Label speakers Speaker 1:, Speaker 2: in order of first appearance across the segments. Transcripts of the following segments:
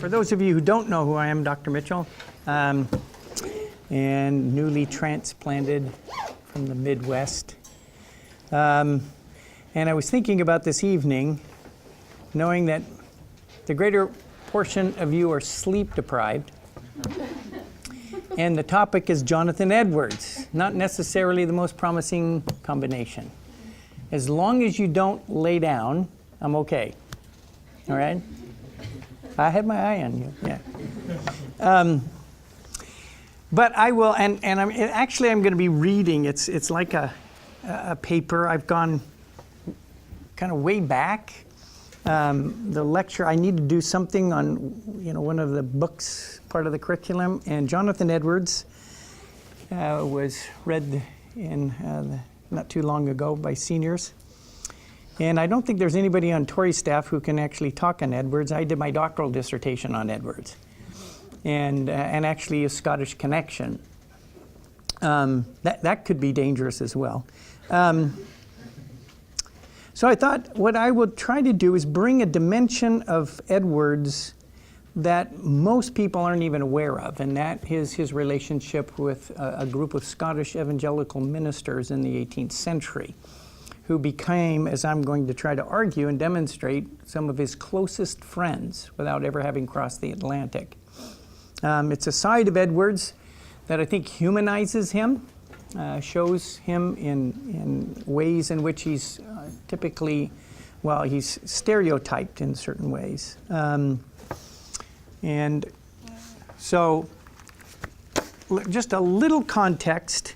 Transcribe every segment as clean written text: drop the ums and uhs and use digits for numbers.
Speaker 1: For those of you who don't know who I am, Dr. Mitchell, and newly transplanted from the Midwest. And I was thinking about this evening, knowing that the greater portion of you are sleep deprived. And the topic is Jonathan Edwards, not necessarily the most promising combination. As long as you don't lay down, I'm okay. All right? I had my eye on you, yeah. But I will, and I'm going to be reading. It's like a paper. I've gone kind of way back. The lecture, I need to do something on, one of the books, part of the curriculum, and Jonathan Edwards was read in not too long ago by seniors. And I don't think there's anybody on Torrey staff who can actually talk on Edwards. I did my doctoral dissertation on Edwards, and actually a Scottish connection. That could be dangerous as well. So I thought what I would try to do is bring a dimension of Edwards that most people aren't even aware of, and that is his relationship with a group of Scottish evangelical ministers in the 18th century, who became, as I'm going to try to argue and demonstrate, some of his closest friends without ever having crossed the Atlantic. It's a side of Edwards that I think humanizes him, shows him in ways in which he's typically, he's stereotyped in certain ways. And so, just a little context.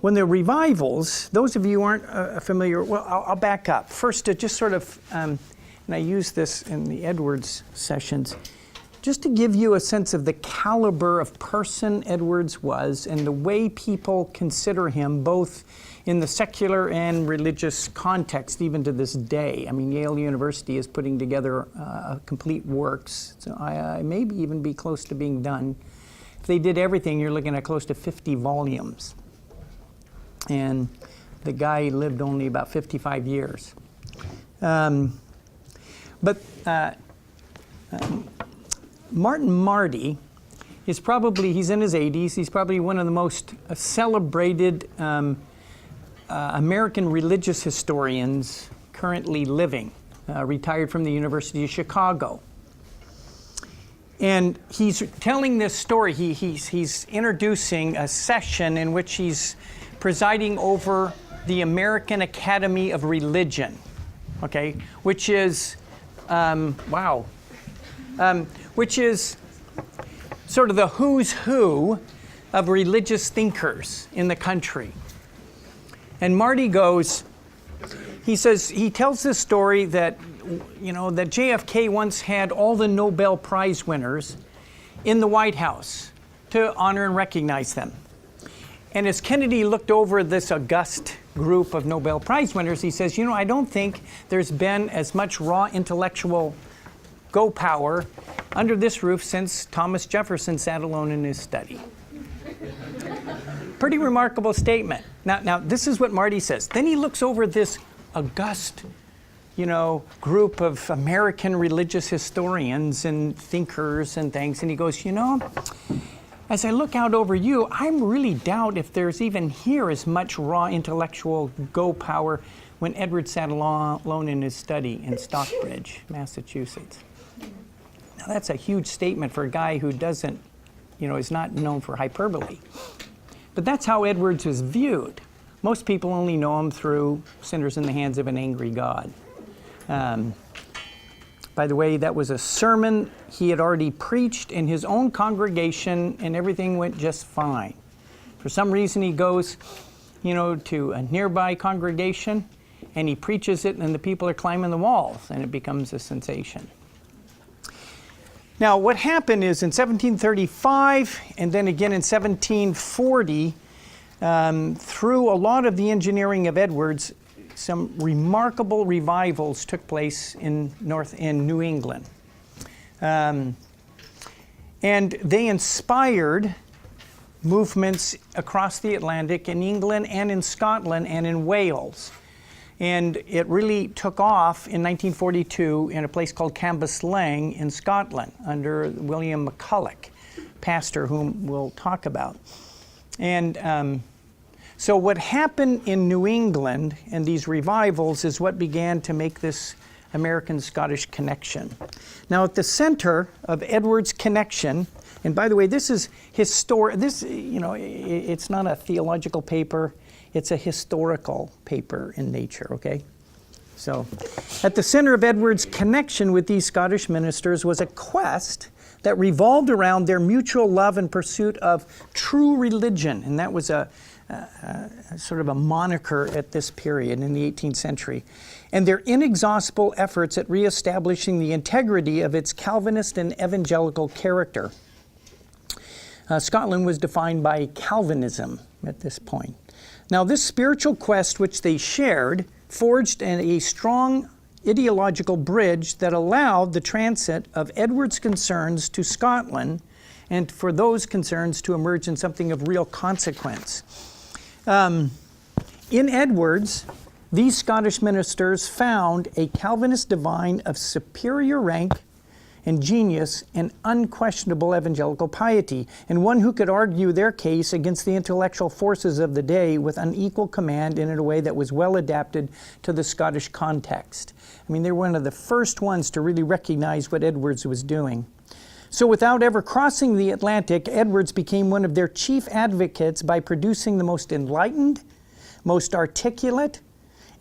Speaker 1: When the revivals, those of you who aren't familiar, I'll back up. First, to just sort of, and I use this in the Edwards sessions, just to give you a sense of the caliber of person Edwards was and the way people consider him, both in the secular and religious context, even to this day. I mean, Yale University is putting together complete works, so I maybe even be close to being done. If they did everything, you're looking at close to 50 volumes. And the guy lived only about 55 years. Martin Marty is probably, he's in his 80s, he's probably one of the most celebrated American religious historians currently living, retired from the University of Chicago. And he's telling this story, he's introducing a session in which he's presiding over the American Academy of Religion, okay, which is, which is sort of the who's who of religious thinkers in the country. And Marty goes, he tells this story that, that JFK once had all the Nobel Prize winners in the White House to honor and recognize them. And as Kennedy looked over this august group of Nobel Prize winners, he says, I don't think there's been as much raw intellectual go power under this roof since Thomas Jefferson sat alone in his study. Pretty remarkable statement. Now, this is what Marty says. Then he looks over this august, group of American religious historians and thinkers and things, and he goes, as I look out over you, I really doubt if there's even here as much raw intellectual go power when Edward sat alone in his study in Stockbridge, Massachusetts. Now that's a huge statement for a guy who doesn't, is not known for hyperbole. But that's how Edwards was viewed. Most people only know him through Sinners in the Hands of an Angry God. By the way, that was a sermon he had already preached in his own congregation, and everything went just fine. For some reason, he goes, to a nearby congregation, and he preaches it, and the people are climbing the walls, and it becomes a sensation. Now, what happened is in 1735, and then again in 1740, through a lot of the engineering of Edwards, some remarkable revivals took place in New England. And they inspired movements across the Atlantic in England and in Scotland and in Wales. And it really took off in 1942 in a place called Cambuslang in Scotland under William Mcculloch, pastor whom we'll talk about. And so what happened in New England and these revivals is what began to make this American-Scottish connection. Now at the center of Edward's connection, and by the way, this is it's not a theological paper, it's a historical paper in nature, okay? So at the center of Edward's connection with these Scottish ministers was a quest that revolved around their mutual love and pursuit of true religion, and that was a sort of a moniker at this period in the 18th century, and their inexhaustible efforts at reestablishing the integrity of its Calvinist and evangelical character. Scotland was defined by Calvinism at this point. Now, this spiritual quest which they shared forged a strong ideological bridge that allowed the transit of Edward's concerns to Scotland and for those concerns to emerge in something of real consequence. In Edwards, these Scottish ministers found a Calvinist divine of superior rank and genius and unquestionable evangelical piety, and one who could argue their case against the intellectual forces of the day with unequal command and in a way that was well adapted to the Scottish context. I mean, they were one of the first ones to really recognize what Edwards was doing. So without ever crossing the Atlantic, Edwards became one of their chief advocates by producing the most enlightened, most articulate,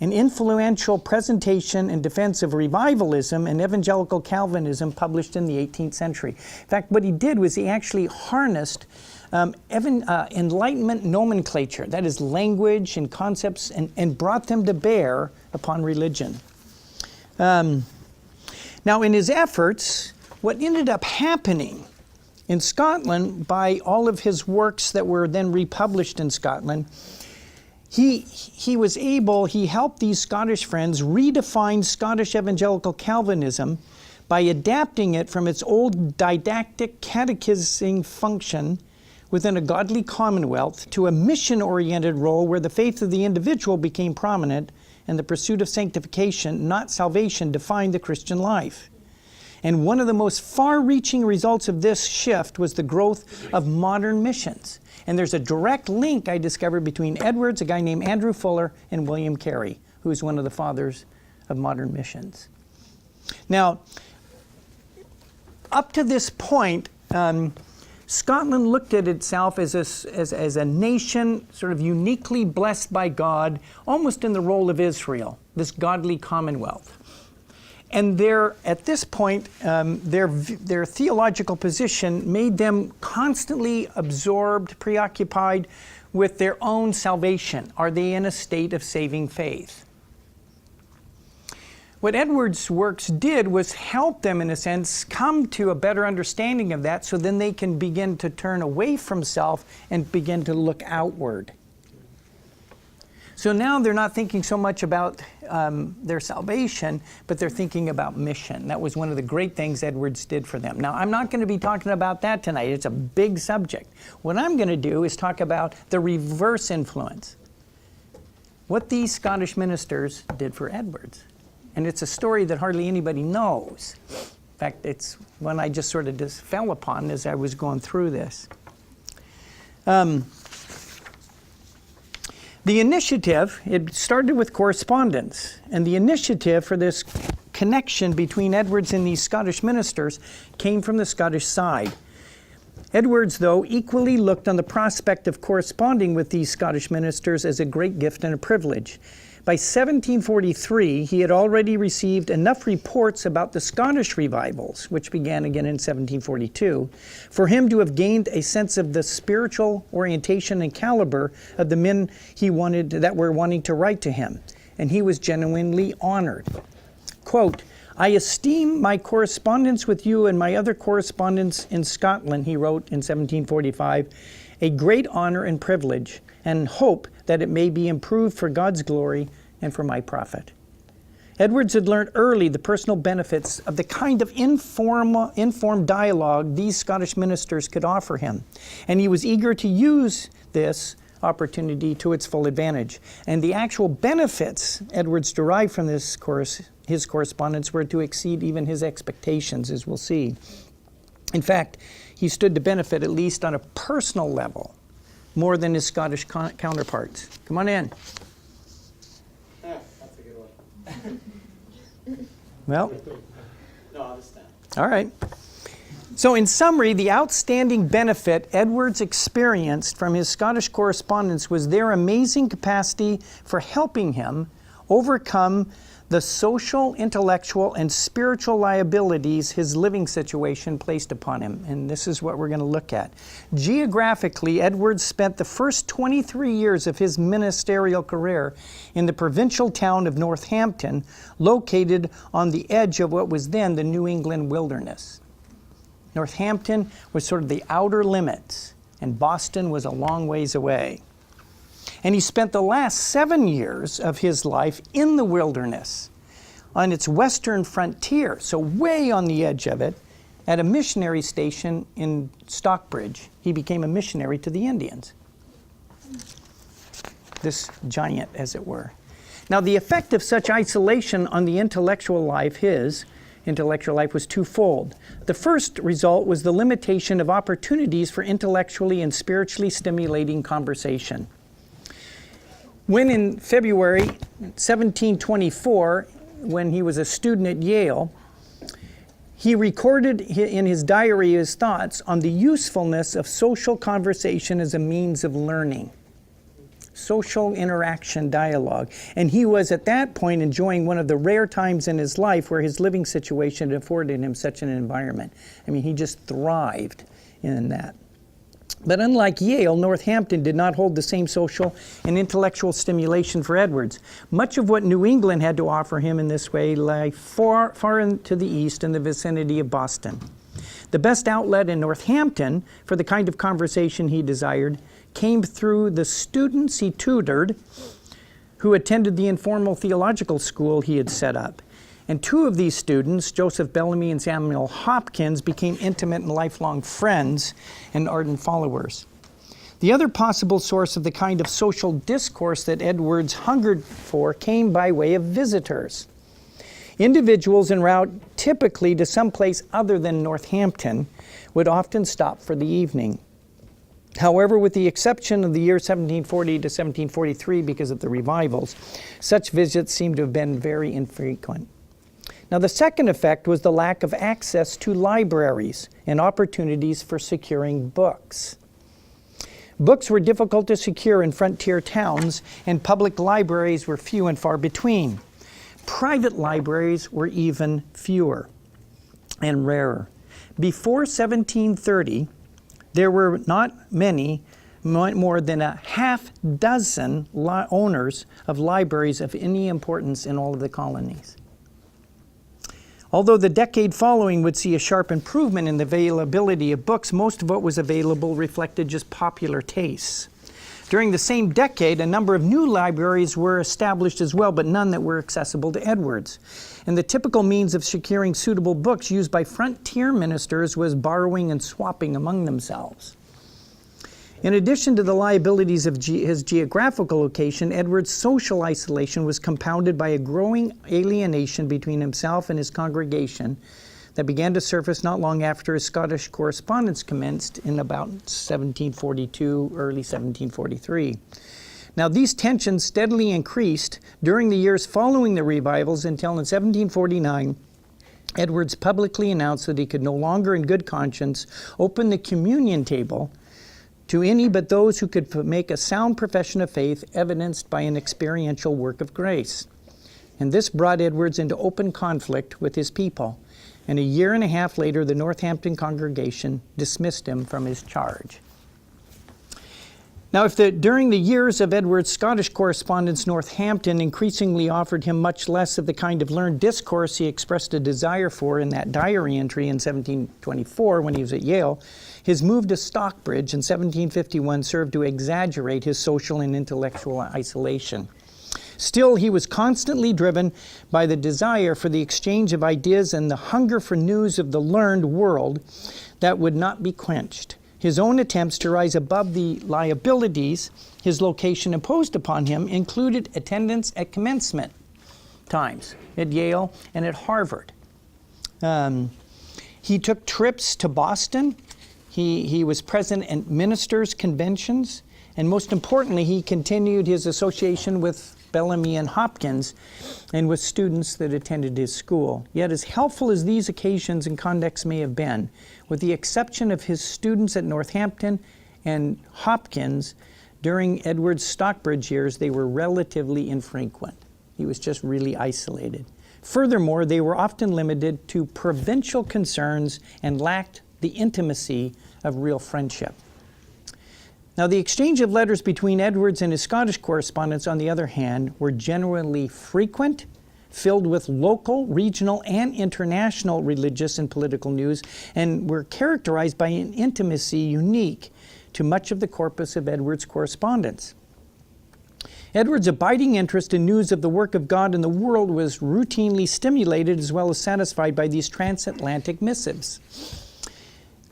Speaker 1: an influential presentation and defense of revivalism and evangelical Calvinism published in the 18th century. In fact, what he did was he actually harnessed Enlightenment nomenclature, that is language and concepts, and brought them to bear upon religion. Now, in his efforts, what ended up happening in Scotland by all of his works that were then republished in Scotland, he helped these Scottish friends redefine Scottish evangelical Calvinism by adapting it from its old didactic catechizing function within a godly commonwealth to a mission-oriented role where the faith of the individual became prominent and the pursuit of sanctification, not salvation, defined the Christian life. And one of the most far-reaching results of this shift was the growth of modern missions. And there's a direct link I discovered between Edwards, a guy named Andrew Fuller, and William Carey, who is one of the fathers of modern missions. Now, up to this point, Scotland looked at itself as a nation sort of uniquely blessed by God, almost in the role of Israel, this godly commonwealth. And at this point, their theological position made them constantly absorbed, preoccupied with their own salvation. Are they in a state of saving faith? What Edwards' works did was help them, in a sense, come to a better understanding of that so then they can begin to turn away from self and begin to look outward. So now they're not thinking so much about their salvation, but they're thinking about mission. That was one of the great things Edwards did for them. Now, I'm not going to be talking about that tonight. It's a big subject. What I'm going to do is talk about the reverse influence, what these Scottish ministers did for Edwards. And it's a story that hardly anybody knows. In fact, it's one I just sort of just fell upon as I was going through this. The initiative, it started with correspondence, and the initiative for this connection between Edwards and these Scottish ministers came from the Scottish side. Edwards, though, equally looked on the prospect of corresponding with these Scottish ministers as a great gift and a privilege. By 1743, he had already received enough reports about the Scottish revivals, which began again in 1742, for him to have gained a sense of the spiritual orientation and caliber of the men that were wanting to write to him, and he was genuinely honored. Quote, "I esteem my correspondence with you and my other correspondence in Scotland," he wrote in 1745, "a great honor and privilege, and hope that it may be improved for God's glory and for my profit." Edwards had learned early the personal benefits of the kind of informed dialogue these Scottish ministers could offer him, and he was eager to use this opportunity to its full advantage. And the actual benefits Edwards derived from his correspondence were to exceed even his expectations, as we'll see. In fact, he stood to benefit, at least on a personal level, more than his Scottish counterparts. Come on in.
Speaker 2: That's a good one.
Speaker 1: Well,
Speaker 2: No, I understand.
Speaker 1: all right. So in summary, the outstanding benefit Edwards experienced from his Scottish correspondence was their amazing capacity for helping him overcome the social, intellectual, and spiritual liabilities his living situation placed upon him. And this is what we're going to look at. Geographically, Edwards spent the first 23 years of his ministerial career in the provincial town of Northampton, located on the edge of what was then the New England wilderness. Northampton was sort of the outer limits, and Boston was a long ways away. And he spent the last 7 years of his life in the wilderness, on its western frontier, so way on the edge of it, at a missionary station in Stockbridge. He became a missionary to the Indians. This giant, as it were. Now, the effect of such isolation on the intellectual life, his intellectual life, was twofold. The first result was the limitation of opportunities for intellectually and spiritually stimulating conversation. When in February 1724, when he was a student at Yale, he recorded in his diary his thoughts on the usefulness of social conversation as a means of learning. Social interaction, dialogue. And he was at that point enjoying one of the rare times in his life where his living situation afforded him such an environment. I mean, he just thrived in that. But unlike Yale, Northampton did not hold the same social and intellectual stimulation for Edwards. Much of what New England had to offer him in this way lay far to the east in the vicinity of Boston. The best outlet in Northampton for the kind of conversation he desired came through the students he tutored who attended the informal theological school he had set up. And two of these students, Joseph Bellamy and Samuel Hopkins, became intimate and lifelong friends and ardent followers. The other possible source of the kind of social discourse that Edwards hungered for came by way of visitors. Individuals en route typically to some place other than Northampton would often stop for the evening. However, with the exception of the year 1740 to 1743 because of the revivals, such visits seem to have been very infrequent. Now, the second effect was the lack of access to libraries and opportunities for securing books. Books were difficult to secure in frontier towns, and public libraries were few and far between. Private libraries were even fewer and rarer. Before 1730, there were not many, more than a half dozen owners of libraries of any importance in all of the colonies. Although the decade following would see a sharp improvement in the availability of books, most of what was available reflected just popular tastes. During the same decade, a number of new libraries were established as well, but none that were accessible to Edwards. And the typical means of securing suitable books used by frontier ministers was borrowing and swapping among themselves. In addition to the liabilities of his geographical location, Edwards' social isolation was compounded by a growing alienation between himself and his congregation that began to surface not long after his Scottish correspondence commenced in about 1742, early 1743. Now, these tensions steadily increased during the years following the revivals until in 1749, Edwards publicly announced that he could no longer in good conscience open the communion table to any but those who could make a sound profession of faith evidenced by an experiential work of grace. And this brought Edwards into open conflict with his people. And a year and a half later, the Northampton congregation dismissed him from his charge. Now, if during the years of Edwards' Scottish correspondence, Northampton increasingly offered him much less of the kind of learned discourse he expressed a desire for in that diary entry in 1724 when he was at Yale, his move to Stockbridge in 1751 served to exaggerate his social and intellectual isolation. Still, he was constantly driven by the desire for the exchange of ideas and the hunger for news of the learned world that would not be quenched. his own attempts to rise above the liabilities his location imposed upon him included attendance at commencement times at Yale and at Harvard. He took trips to Boston. He was present at ministers' conventions. And most importantly, he continued his association with Bellamy and Hopkins and with students that attended his school. Yet as helpful as these occasions and contexts may have been, with the exception of his students at Northampton and Hopkins, during Edward's Stockbridge years, they were relatively infrequent. He was just really isolated. Furthermore, they were often limited to provincial concerns and lacked the intimacy of real friendship. Now, the exchange of letters between Edwards and his Scottish correspondents, on the other hand, were generally frequent, filled with local, regional, and international religious and political news, and were characterized by an intimacy unique to much of the corpus of Edwards' correspondence. Edwards' abiding interest in news of the work of God in the world was routinely stimulated as well as satisfied by these transatlantic missives.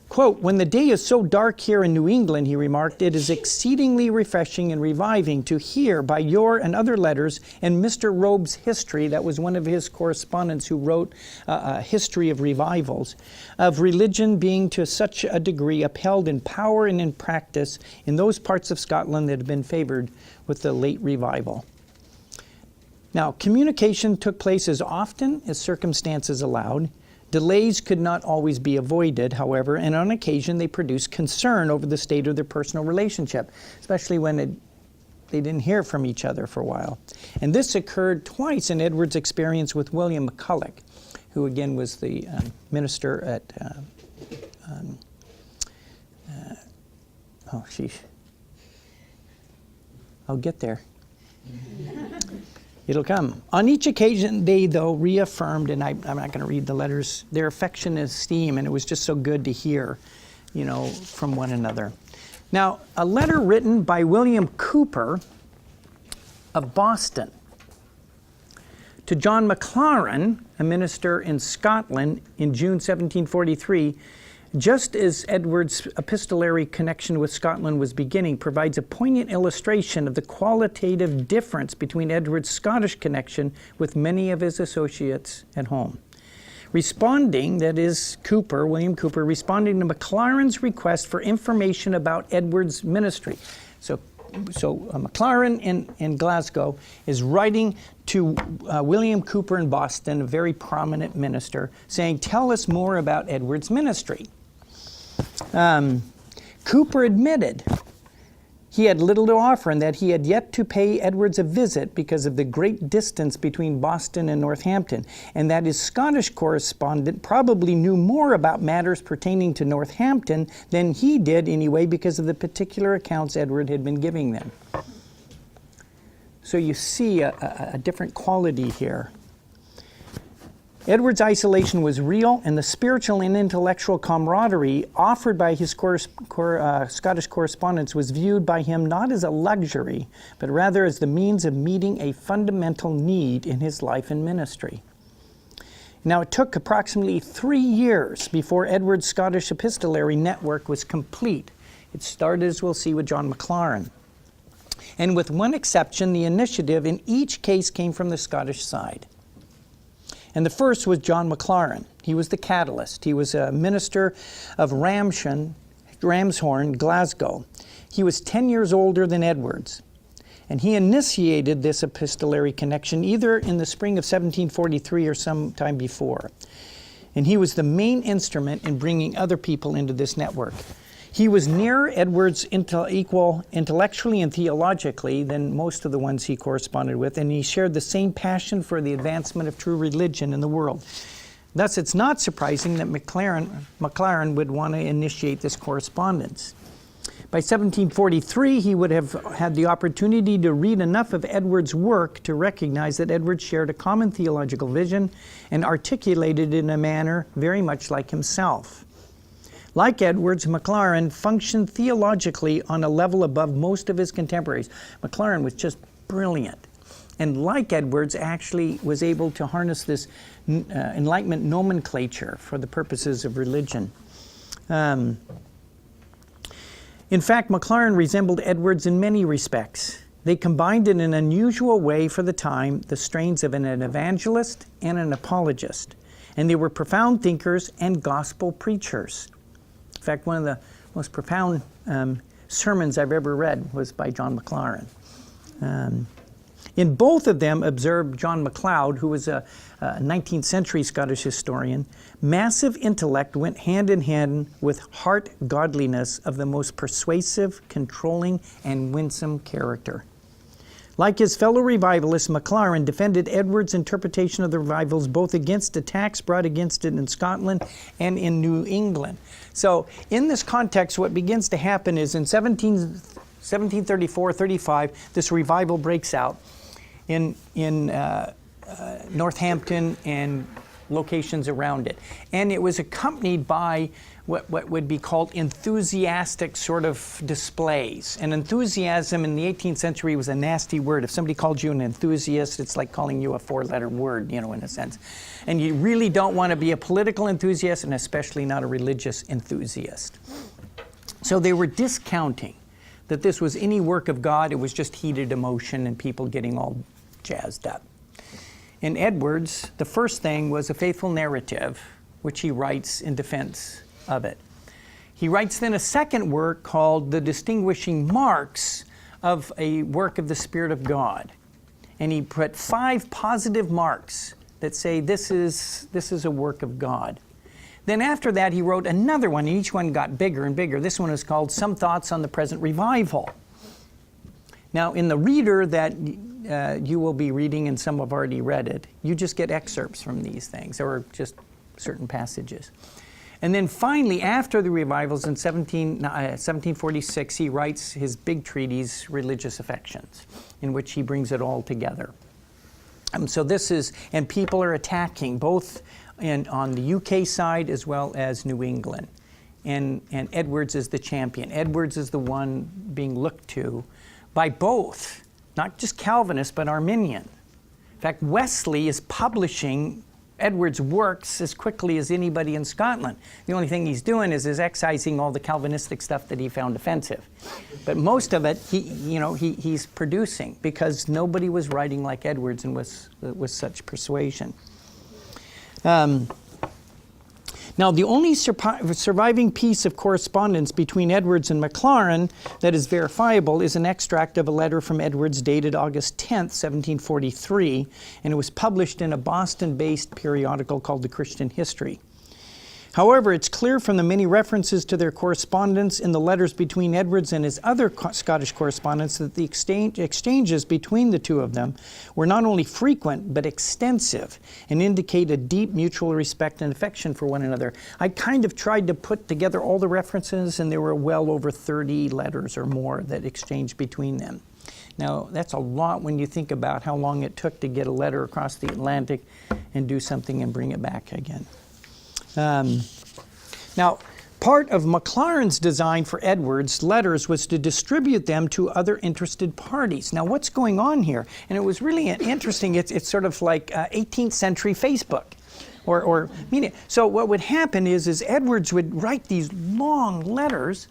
Speaker 1: Quote, "When the day is so dark here in New England," he remarked, "it is exceedingly refreshing and reviving to hear by your and other letters and Mr. Robe's history," that was one of his correspondents who wrote a history of revivals, "of religion being to such a degree upheld in power and in practice in those parts of Scotland that have been favored with the late revival." Now, communication took place as often as circumstances allowed. Delays could not always be avoided, however, and on occasion they produced concern over the state of their personal relationship, especially when they didn't hear from each other for a while. And this occurred twice in Edward's experience with William Mcculloch, who again was the minister at, I'll get there. It'll come. On each occasion, they, though, reaffirmed, and I'm not going to read the letters, their affection and esteem, and it was just so good to hear, from one another. Now, a letter written by William Cooper of Boston to John Mclaren, a minister in Scotland, in June 1743, just as Edward's epistolary connection with Scotland was beginning, provides a poignant illustration of the qualitative difference between Edward's Scottish connection with many of his associates at home. Responding, that is William Cooper, responding to Mclaren's request for information about Edward's ministry. So Mclaren in Glasgow is writing to William Cooper in Boston, a very prominent minister, saying, "Tell us more about Edward's ministry." Cooper admitted he had little to offer and that he had yet to pay Edwards a visit because of the great distance between Boston and Northampton, and that his Scottish correspondent probably knew more about matters pertaining to Northampton than he did anyway because of the particular accounts Edward had been giving them. So you see a different quality here. Edward's isolation was real, and the spiritual and intellectual camaraderie offered by his Scottish correspondence was viewed by him not as a luxury, but rather as the means of meeting a fundamental need in his life and ministry. Now, it took approximately 3 years before Edward's Scottish epistolary network was complete. It started, as we'll see, with John Mclaren. And with one exception, the initiative in each case came from the Scottish side. And the first was John Mclaren. He was the catalyst. He was a minister of Ramshorn, Glasgow. He was 10 years older than Edwards. And he initiated this epistolary connection either in the spring of 1743 or sometime before. And he was the main instrument in bringing other people into this network. He was nearer Edwards equal intellectually and theologically than most of the ones he corresponded with, and he shared the same passion for the advancement of true religion in the world. Thus, it's not surprising that Mclaren would want to initiate this correspondence. By 1743, he would have had the opportunity to read enough of Edward's work to recognize that Edward shared a common theological vision and articulated it in a manner very much like himself. Like Edwards, Mclaren functioned theologically on a level above most of his contemporaries. Mclaren was just brilliant. And like Edwards, actually was able to harness this Enlightenment nomenclature for the purposes of religion. In fact, Mclaren resembled Edwards in many respects. They combined in an unusual way for the time the strains of an evangelist and an apologist, and they were profound thinkers and gospel preachers. In fact, one of the most profound sermons I've ever read was by John Mclaren. In both of them, observed John MacLeod, who was a 19th century Scottish historian, massive intellect went hand in hand with heart godliness of the most persuasive, controlling, and winsome character. Like his fellow revivalists, Mclaren defended Edwards' interpretation of the revivals both against attacks brought against it in Scotland and in New England. So in this context, what begins to happen is in 1734-35, this revival breaks out in Northampton and locations around it. And it was accompanied by what would be called enthusiastic sort of displays. And enthusiasm in the 18th century was a nasty word. If somebody called you an enthusiast, it's like calling you a four-letter word, in a sense. And you really don't want to be a political enthusiast, and especially not a religious enthusiast. So they were discounting that this was any work of God. It was just heated emotion and people getting all jazzed up. In Edwards, the first thing was a faithful narrative, which he writes in defense of it. He writes then a second work called The Distinguishing Marks of a Work of the Spirit of God. And he put 5 positive marks that say this is a work of God. Then after that, he wrote another one, and each one got bigger and bigger. This one is called Some Thoughts on the Present Revival. Now, in the reader that you will be reading, and some have already read it, you just get excerpts from these things, or just certain passages. And then finally, after the revivals in 1746, he writes his big treatise, Religious Affections, in which he brings it all together. So this is, and people are attacking both on the UK side as well as New England. And Edwards is the champion. Edwards is the one being looked to by both, not just Calvinists, but Arminian. In fact, Wesley is publishing Edwards' works as quickly as anybody in Scotland. The only thing he's doing is excising all the Calvinistic stuff that he found offensive. But most of it, he's producing, because nobody was writing like Edwards and with such persuasion. Now, the only surviving piece of correspondence between Edwards and Mclaren that is verifiable is an extract of a letter from Edwards dated August 10th, 1743, and it was published in a Boston-based periodical called The Christian History. However, it's clear from the many references to their correspondence in the letters between Edwards and his other Scottish correspondents that the exchanges between the two of them were not only frequent but extensive and indicate a deep mutual respect and affection for one another. I kind of tried to put together all the references, and there were well over 30 letters or more that exchanged between them. Now, that's a lot when you think about how long it took to get a letter across the Atlantic and do something and bring it back again. Now, part of Mclaren's design for Edwards' letters was to distribute them to other interested parties. Now, what's going on here? And it was really interesting. It's sort of like 18th century Facebook. Or meaning. So what would happen is Edwards would write these long letters.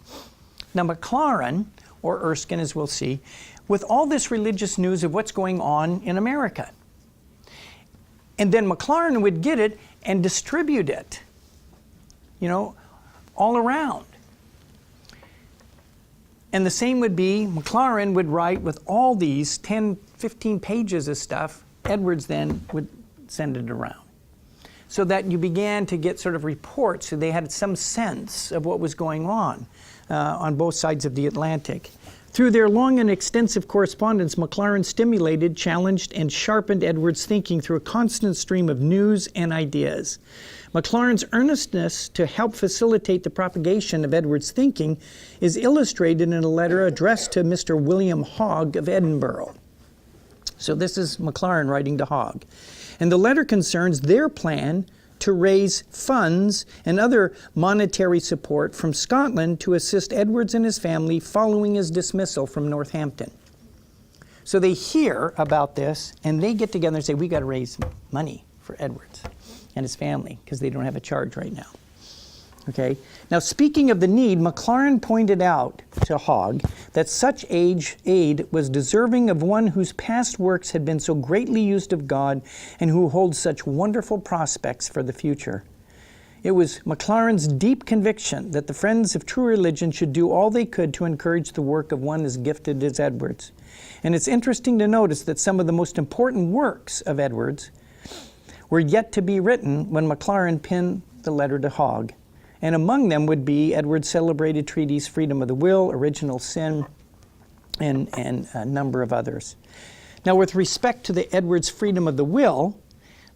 Speaker 1: Now, Mclaren, or Erskine, as we'll see, with all this religious news of what's going on in America. And then Mclaren would get it and distribute it, all around. And the same would be, Mclaren would write with all these 10, 15 pages of stuff. Edwards then would send it around. So that you began to get sort of reports, so they had some sense of what was going on both sides of the Atlantic. Through their long and extensive correspondence, Mclaren stimulated, challenged, and sharpened Edwards' thinking through a constant stream of news and ideas. Mclaren's earnestness to help facilitate the propagation of Edwards' thinking is illustrated in a letter addressed to Mr. William Hogg of Edinburgh. So this is Mclaren writing to Hogg. And the letter concerns their plan to raise funds and other monetary support from Scotland to assist Edwards and his family following his dismissal from Northampton. So they hear about this, and they get together and say, we got to raise money for Edwards and his family, because they don't have a charge right now. Okay. Now, speaking of the need, Mclaren pointed out to Hogg that such aid was deserving of one whose past works had been so greatly used of God and who holds such wonderful prospects for the future. It was Mclaren's deep conviction that the friends of true religion should do all they could to encourage the work of one as gifted as Edwards. And it's interesting to notice that some of the most important works of Edwards were yet to be written when Mclaren penned the letter to Hogg. And among them would be Edwards' celebrated treatise, Freedom of the Will, Original Sin, and a number of others. Now, with respect to the Edwards' Freedom of the Will,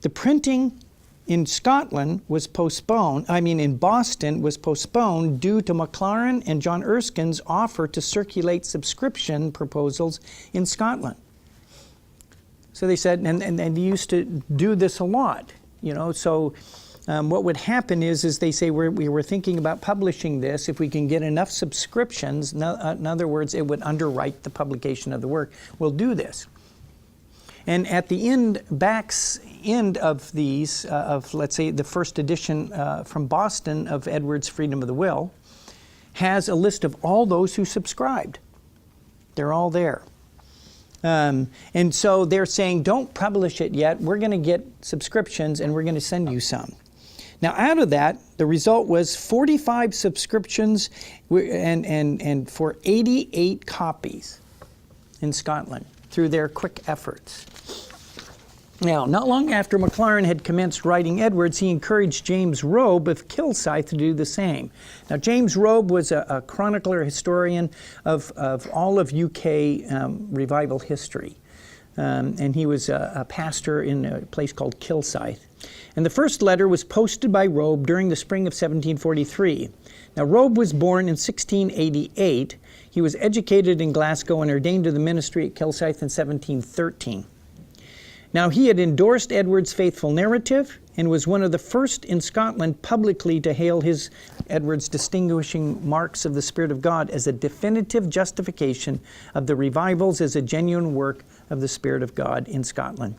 Speaker 1: the printing in Scotland was postponed, in Boston was postponed due to Mclaren and John Erskine's offer to circulate subscription proposals in Scotland. So they said, and they used to do this a lot, so what would happen is they say we were thinking about publishing this if we can get enough subscriptions. In other words, it would underwrite the publication of the work. We'll do this. And at the back end of these, let's say the first edition from Boston of Edwards' Freedom of the Will, has a list of all those who subscribed. They're all there. And so they're saying, don't publish it yet. We're going to get subscriptions and we're going to send you some. Now, out of that, the result was 45 subscriptions and for 88 copies in Scotland through their quick efforts. Now, not long after Mclaren had commenced writing Edwards, he encouraged James Robe of Kilsyth to do the same. Now, James Robe was a chronicler, historian of all of UK revival history. And he was a pastor in a place called Kilsyth. And the first letter was posted by Robe during the spring of 1743. Now, Robe was born in 1688. He was educated in Glasgow and ordained to the ministry at Kilsyth in 1713. Now, he had endorsed Edwards' faithful narrative and was one of the first in Scotland publicly to hail Edwards' distinguishing marks of the Spirit of God as a definitive justification of the revivals as a genuine work of the Spirit of God in Scotland.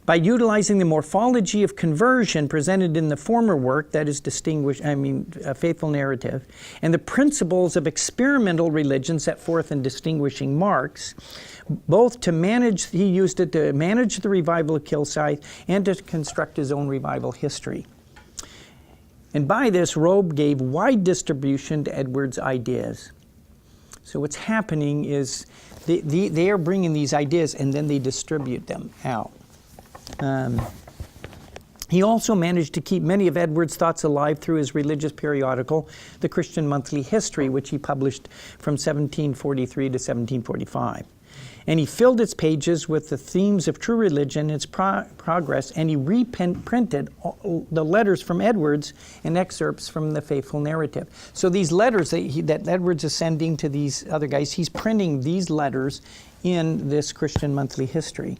Speaker 1: By utilizing the morphology of conversion presented in the former work, that is a faithful narrative, and the principles of experimental religion set forth in distinguishing marks, he used it to manage the revival of Kilsyth and to construct his own revival history. And by this, Robe gave wide distribution to Edwards' ideas. So what's happening is they are bringing these ideas and then they distribute them out. He also managed to keep many of Edwards' thoughts alive through his religious periodical, the Christian Monthly History, which he published from 1743 to 1745. And he filled its pages with the themes of true religion, its progress, and he reprinted the letters from Edwards and excerpts from the faithful narrative. So these letters that Edwards is sending to these other guys, he's printing these letters in this Christian Monthly History.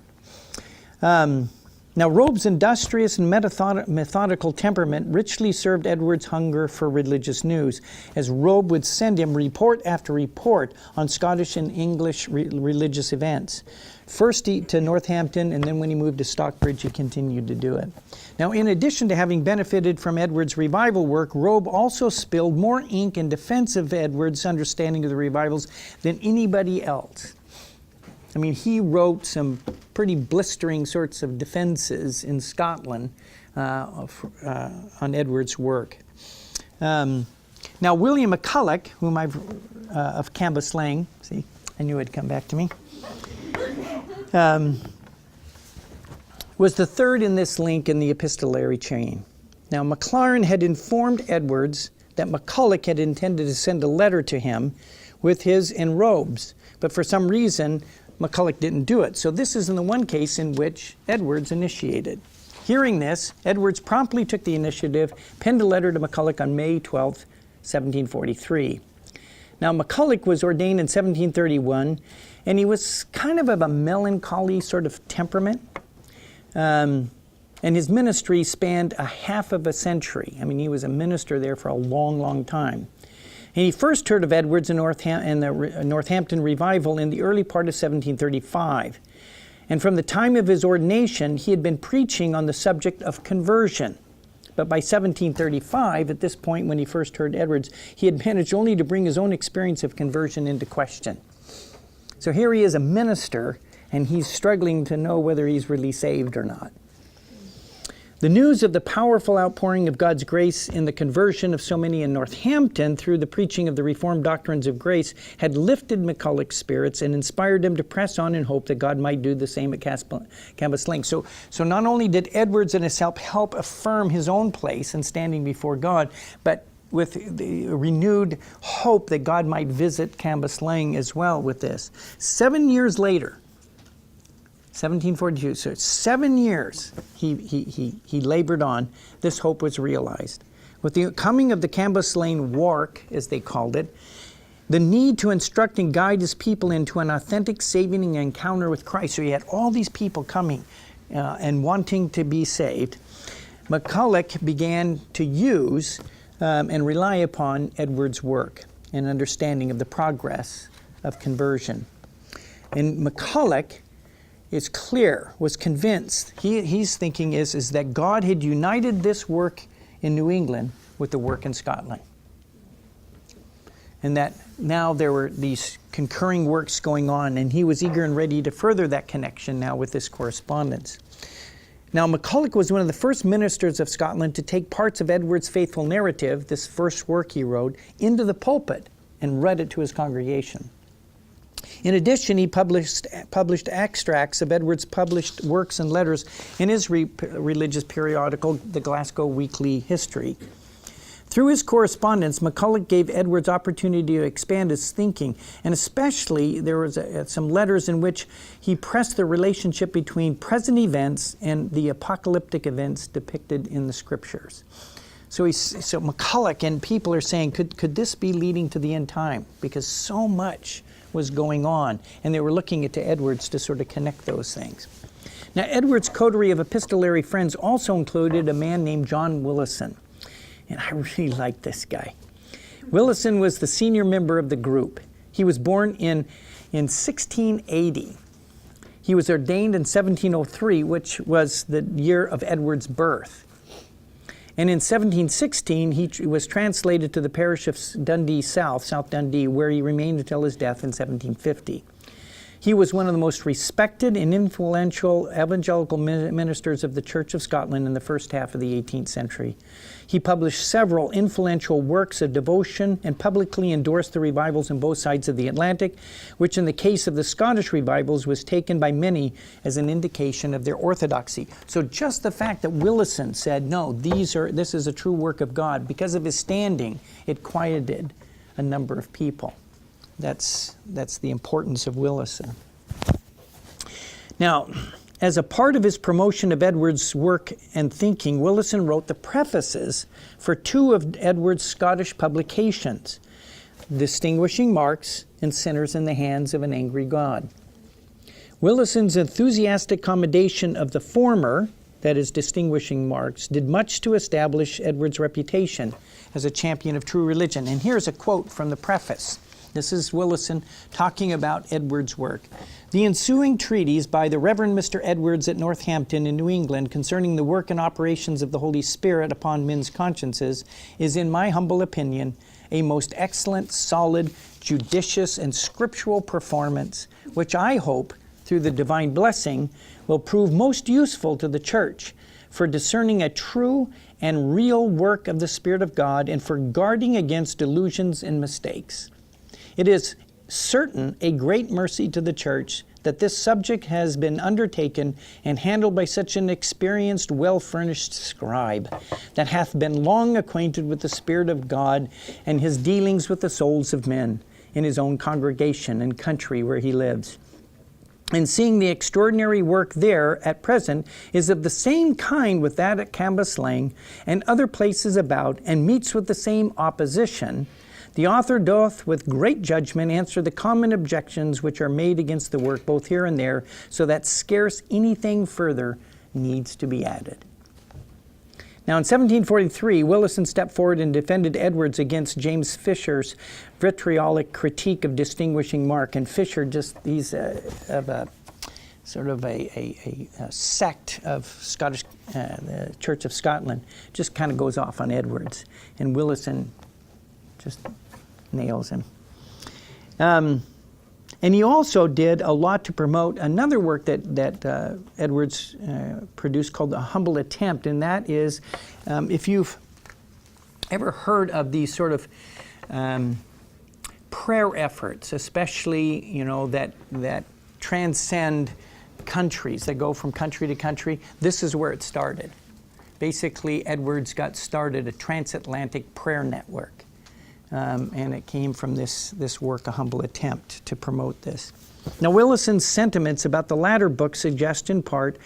Speaker 1: Now, Robe's industrious and methodical temperament richly served Edwards' hunger for religious news, as Robe would send him report after report on Scottish and English religious events. First to Northampton, and then when he moved to Stockbridge, he continued to do it. Now, in addition to having benefited from Edwards' revival work, Robe also spilled more ink in defense of Edwards' understanding of the revivals than anybody else. He wrote some pretty blistering sorts of defenses in Scotland on Edwards' work. Now, William Mcculloch, whom of Cambuslang, see, I knew it'd come back to me, was the third in this link in the epistolary chain. Now, Mclaren had informed Edwards that Mcculloch had intended to send a letter to him with his and Robe's, but for some reason, Mcculloch didn't do it. So this is in the one case in which Edwards initiated. Hearing this, Edwards promptly took the initiative, penned a letter to Mcculloch on May 12, 1743. Now, Mcculloch was ordained in 1731, and he was kind of a melancholy sort of temperament. And his ministry spanned a half of a century. He was a minister there for a long, long time. And he first heard of Edwards in the Northampton revival in the early part of 1735. And from the time of his ordination, he had been preaching on the subject of conversion, But by 1735, at this point when he first heard Edwards, he had managed only to bring his own experience of conversion into question. So here he is, a minister, and he's struggling to know whether he's really saved or not. The news of the powerful outpouring of God's grace in the conversion of so many in Northampton through the preaching of the Reformed doctrines of grace had lifted Mcculloch's spirits and inspired him to press on in hope that God might do the same at Cambuslang. So not only did Edwards and his help affirm his own place in standing before God, but with the renewed hope that God might visit Cambuslang as well with this. 7 years later, 1742, so 7 years he labored on. This hope was realized. With the coming of the Cambuslang Wark, as they called it, the need to instruct and guide his people into an authentic saving encounter with Christ. So he had all these people coming and wanting to be saved. Mcculloch began to use and rely upon Edwards' work and understanding of the progress of conversion. And Mcculloch is clear, was convinced, he's thinking is that God had united this work in New England with the work in Scotland. And that now there were these concurring works going on, and he was eager and ready to further that connection now with this correspondence. Now, Mcculloch was one of the first ministers of Scotland to take parts of Edward's faithful narrative, this first work he wrote, into the pulpit and read it to his congregation. In addition, he published extracts of Edwards' published works and letters in his religious periodical, the Glasgow Weekly History. Through his correspondence, Mcculloch gave Edwards opportunity to expand his thinking, and especially there was some letters in which he pressed the relationship between present events and the apocalyptic events depicted in the scriptures. So Mcculloch and people are saying, could this be leading to the end time? Because so much was going on, and they were looking to Edwards to sort of connect those things. Now, Edwards' coterie of epistolary friends also included a man named John Willison, and I really liked this guy. Willison was the senior member of the group. He was born in 1680. He was ordained in 1703, which was the year of Edwards' birth. And in 1716, he was translated to the parish of Dundee South Dundee, where he remained until his death in 1750. He was one of the most respected and influential evangelical ministers of the Church of Scotland in the first half of the 18th century. He published several influential works of devotion and publicly endorsed the revivals on both sides of the Atlantic, which in the case of the Scottish revivals was taken by many as an indication of their orthodoxy. So just the fact that Willison said, no, this is a true work of God, because of his standing, it quieted a number of people. That's the importance of Willison. Now, as a part of his promotion of Edwards' work and thinking, Willison wrote the prefaces for two of Edwards' Scottish publications, Distinguishing Marks and Sinners in the Hands of an Angry God. Willison's enthusiastic commendation of the former, that is, Distinguishing Marks, did much to establish Edwards' reputation as a champion of true religion. And here's a quote from the preface. This is Willison talking about Edwards' work. The ensuing treatise by the Reverend Mr. Edwards at Northampton in New England concerning the work and operations of the Holy Spirit upon men's consciences is, in my humble opinion, a most excellent, solid, judicious, and scriptural performance, which I hope, through the divine blessing, will prove most useful to the Church for discerning a true and real work of the Spirit of God and for guarding against delusions and mistakes. It is certain a great mercy to the Church that this subject has been undertaken and handled by such an experienced, well-furnished scribe that hath been long acquainted with the Spirit of God and his dealings with the souls of men in his own congregation and country where he lives. And seeing the extraordinary work there at present is of the same kind with that at Cambuslang and other places about, and meets with the same opposition, the author doth with great judgment answer the common objections which are made against the work both here and there, so that scarce anything further needs to be added. Now in 1743, Willison stepped forward and defended Edwards against James Fisher's vitriolic critique of Distinguishing Mark. And Fisher, just he's of a sort of a sect of Scottish, the Church of Scotland, just kind of goes off on Edwards. And Willison just nails him. And he also did a lot to promote another work that Edwards produced called The Humble Attempt. And that is, if you've ever heard of these sort of prayer efforts, especially, that transcend countries, that go from country to country, this is where it started. Basically, Edwards got started a transatlantic prayer network. And it came from this work, A Humble Attempt, to promote this. Now, Willison's sentiments about the latter book suggest in part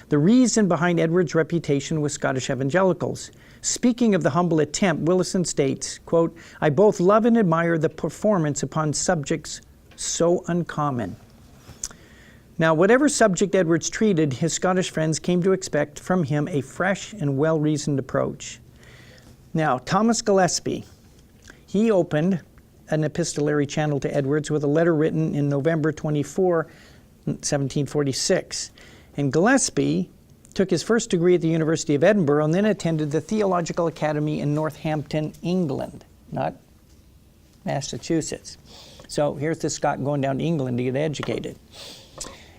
Speaker 1: the reason behind Edwards' reputation with Scottish evangelicals. Speaking of The Humble Attempt, Willison states, quote, "I both love and admire the performance upon subjects so uncommon." Now, whatever subject Edwards treated, his Scottish friends came to expect from him a fresh and well-reasoned approach. Now, Thomas Gillespie, he opened an epistolary channel to Edwards with a letter written in November 24, 1746. And Gillespie took his first degree at the University of Edinburgh and then attended the Theological Academy in Northampton, England, not Massachusetts. So here's this Scot going down to England to get educated.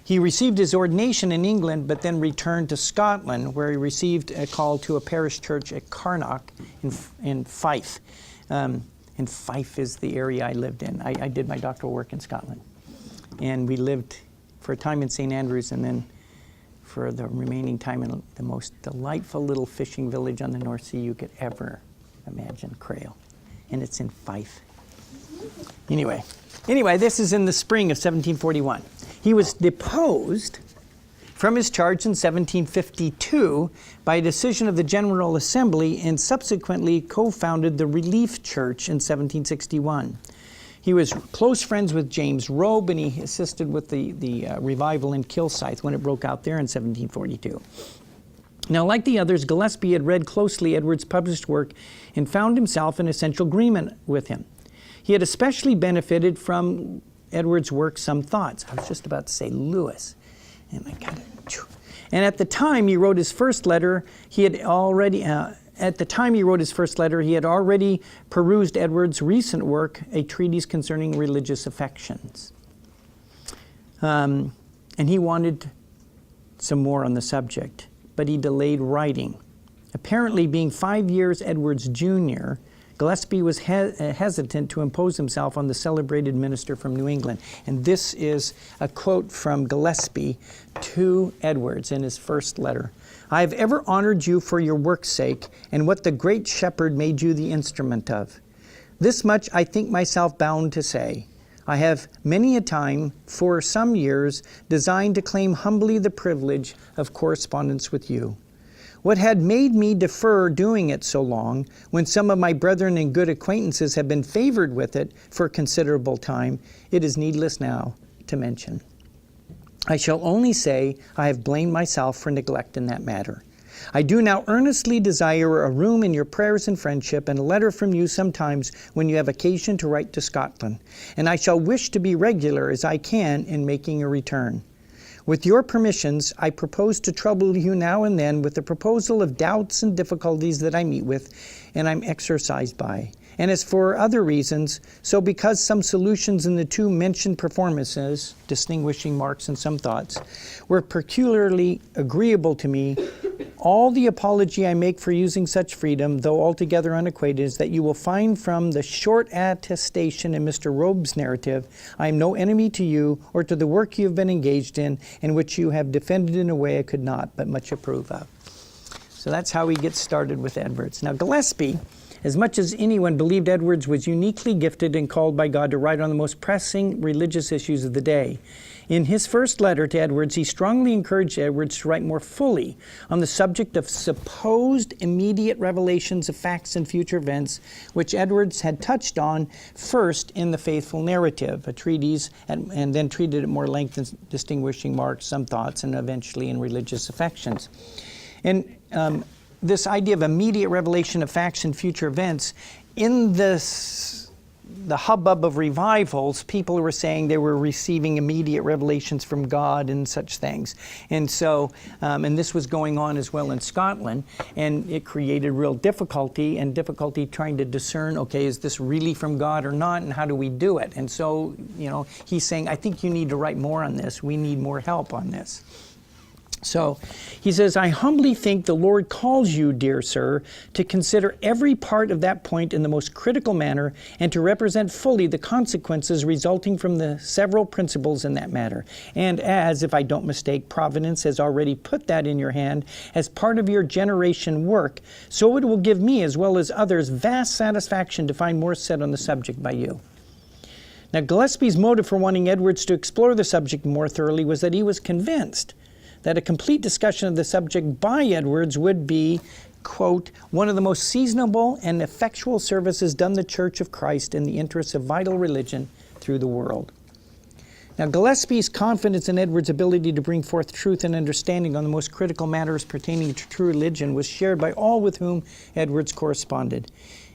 Speaker 1: He received his ordination in England, but then returned to Scotland, where he received a call to a parish church at Carnock in Fife. And Fife is the area I lived in. I did my doctoral work in Scotland. And we lived for a time in St. Andrews, and then for the remaining time in the most delightful little fishing village on the North Sea you could ever imagine, Crail. And it's in Fife. Anyway, this is in the spring of 1741. He was deposed from his charge in 1752 by a decision of the General Assembly, and subsequently co-founded the Relief Church in 1761. He was close friends with James Robe, and he assisted with the revival in Kilsyth when it broke out there in 1742. Now, like the others, Gillespie had read closely Edwards' published work and found himself in essential agreement with him. He had especially benefited from Edwards' work, Some Thoughts. I was just about to say Lewis. And I got it. And at the time he wrote his first letter, he had already perused Edwards' recent work, A Treatise Concerning Religious Affections. And he wanted some more on the subject, but he delayed writing. Apparently, being 5 years Edwards' junior, Gillespie was hesitant to impose himself on the celebrated minister from New England. And this is a quote from Gillespie to Edwards in his first letter. "I have ever honored you for your work's sake, and what the great shepherd made you the instrument of. This much I think myself bound to say. I have many a time, for some years, designed to claim humbly the privilege of correspondence with you. What had made me defer doing it so long, when some of my brethren and good acquaintances have been favored with it for a considerable time, it is needless now to mention. I shall only say I have blamed myself for neglect in that matter. I do now earnestly desire a room in your prayers and friendship, and a letter from you sometimes when you have occasion to write to Scotland, and I shall wish to be regular as I can in making a return. With your permissions, I propose to trouble you now and then with the proposal of doubts and difficulties that I meet with and I'm exercised by. And as for other reasons, so because some solutions in the two mentioned performances, distinguishing marks and Some Thoughts, were peculiarly agreeable to me, all the apology I make for using such freedom, though altogether unacquainted, is that you will find from the short attestation in Mr. Robe's narrative, I am no enemy to you or to the work you have been engaged in which you have defended in a way I could not but much approve of." So that's how he gets started with Edwards. Now, Gillespie, as much as anyone, believed Edwards was uniquely gifted and called by God to write on the most pressing religious issues of the day. In his first letter to Edwards, he strongly encouraged Edwards to write more fully on the subject of supposed immediate revelations of facts and future events, which Edwards had touched on first in The Faithful Narrative, a treatise, and then treated at more length in Distinguishing Marks, Some Thoughts, and eventually in Religious Affections. And this idea of immediate revelation of facts and future events, in this the hubbub of revivals, people were saying they were receiving immediate revelations from God and such things. And so, and this was going on as well in Scotland, and it created real difficulty trying to discern, okay, is this really from God or not, and how do we do it? And so, he's saying, I think you need to write more on this. We need more help on this. So he says, I humbly think the Lord calls you, dear sir, to consider every part of that point in the most critical manner and to represent fully the consequences resulting from the several principles in that matter. And as, if I don't mistake, Providence has already put that in your hand as part of your generation work, so it will give me, as well as others, vast satisfaction to find more said on the subject by you. Now, Gillespie's motive for wanting Edwards to explore the subject more thoroughly was that he was convinced that a complete discussion of the subject by Edwards would be, quote, one of the most seasonable and effectual services done the Church of Christ in the interests of vital religion through the world. Now, Gillespie's confidence in Edwards' ability to bring forth truth and understanding on the most critical matters pertaining to true religion was shared by all with whom Edwards corresponded.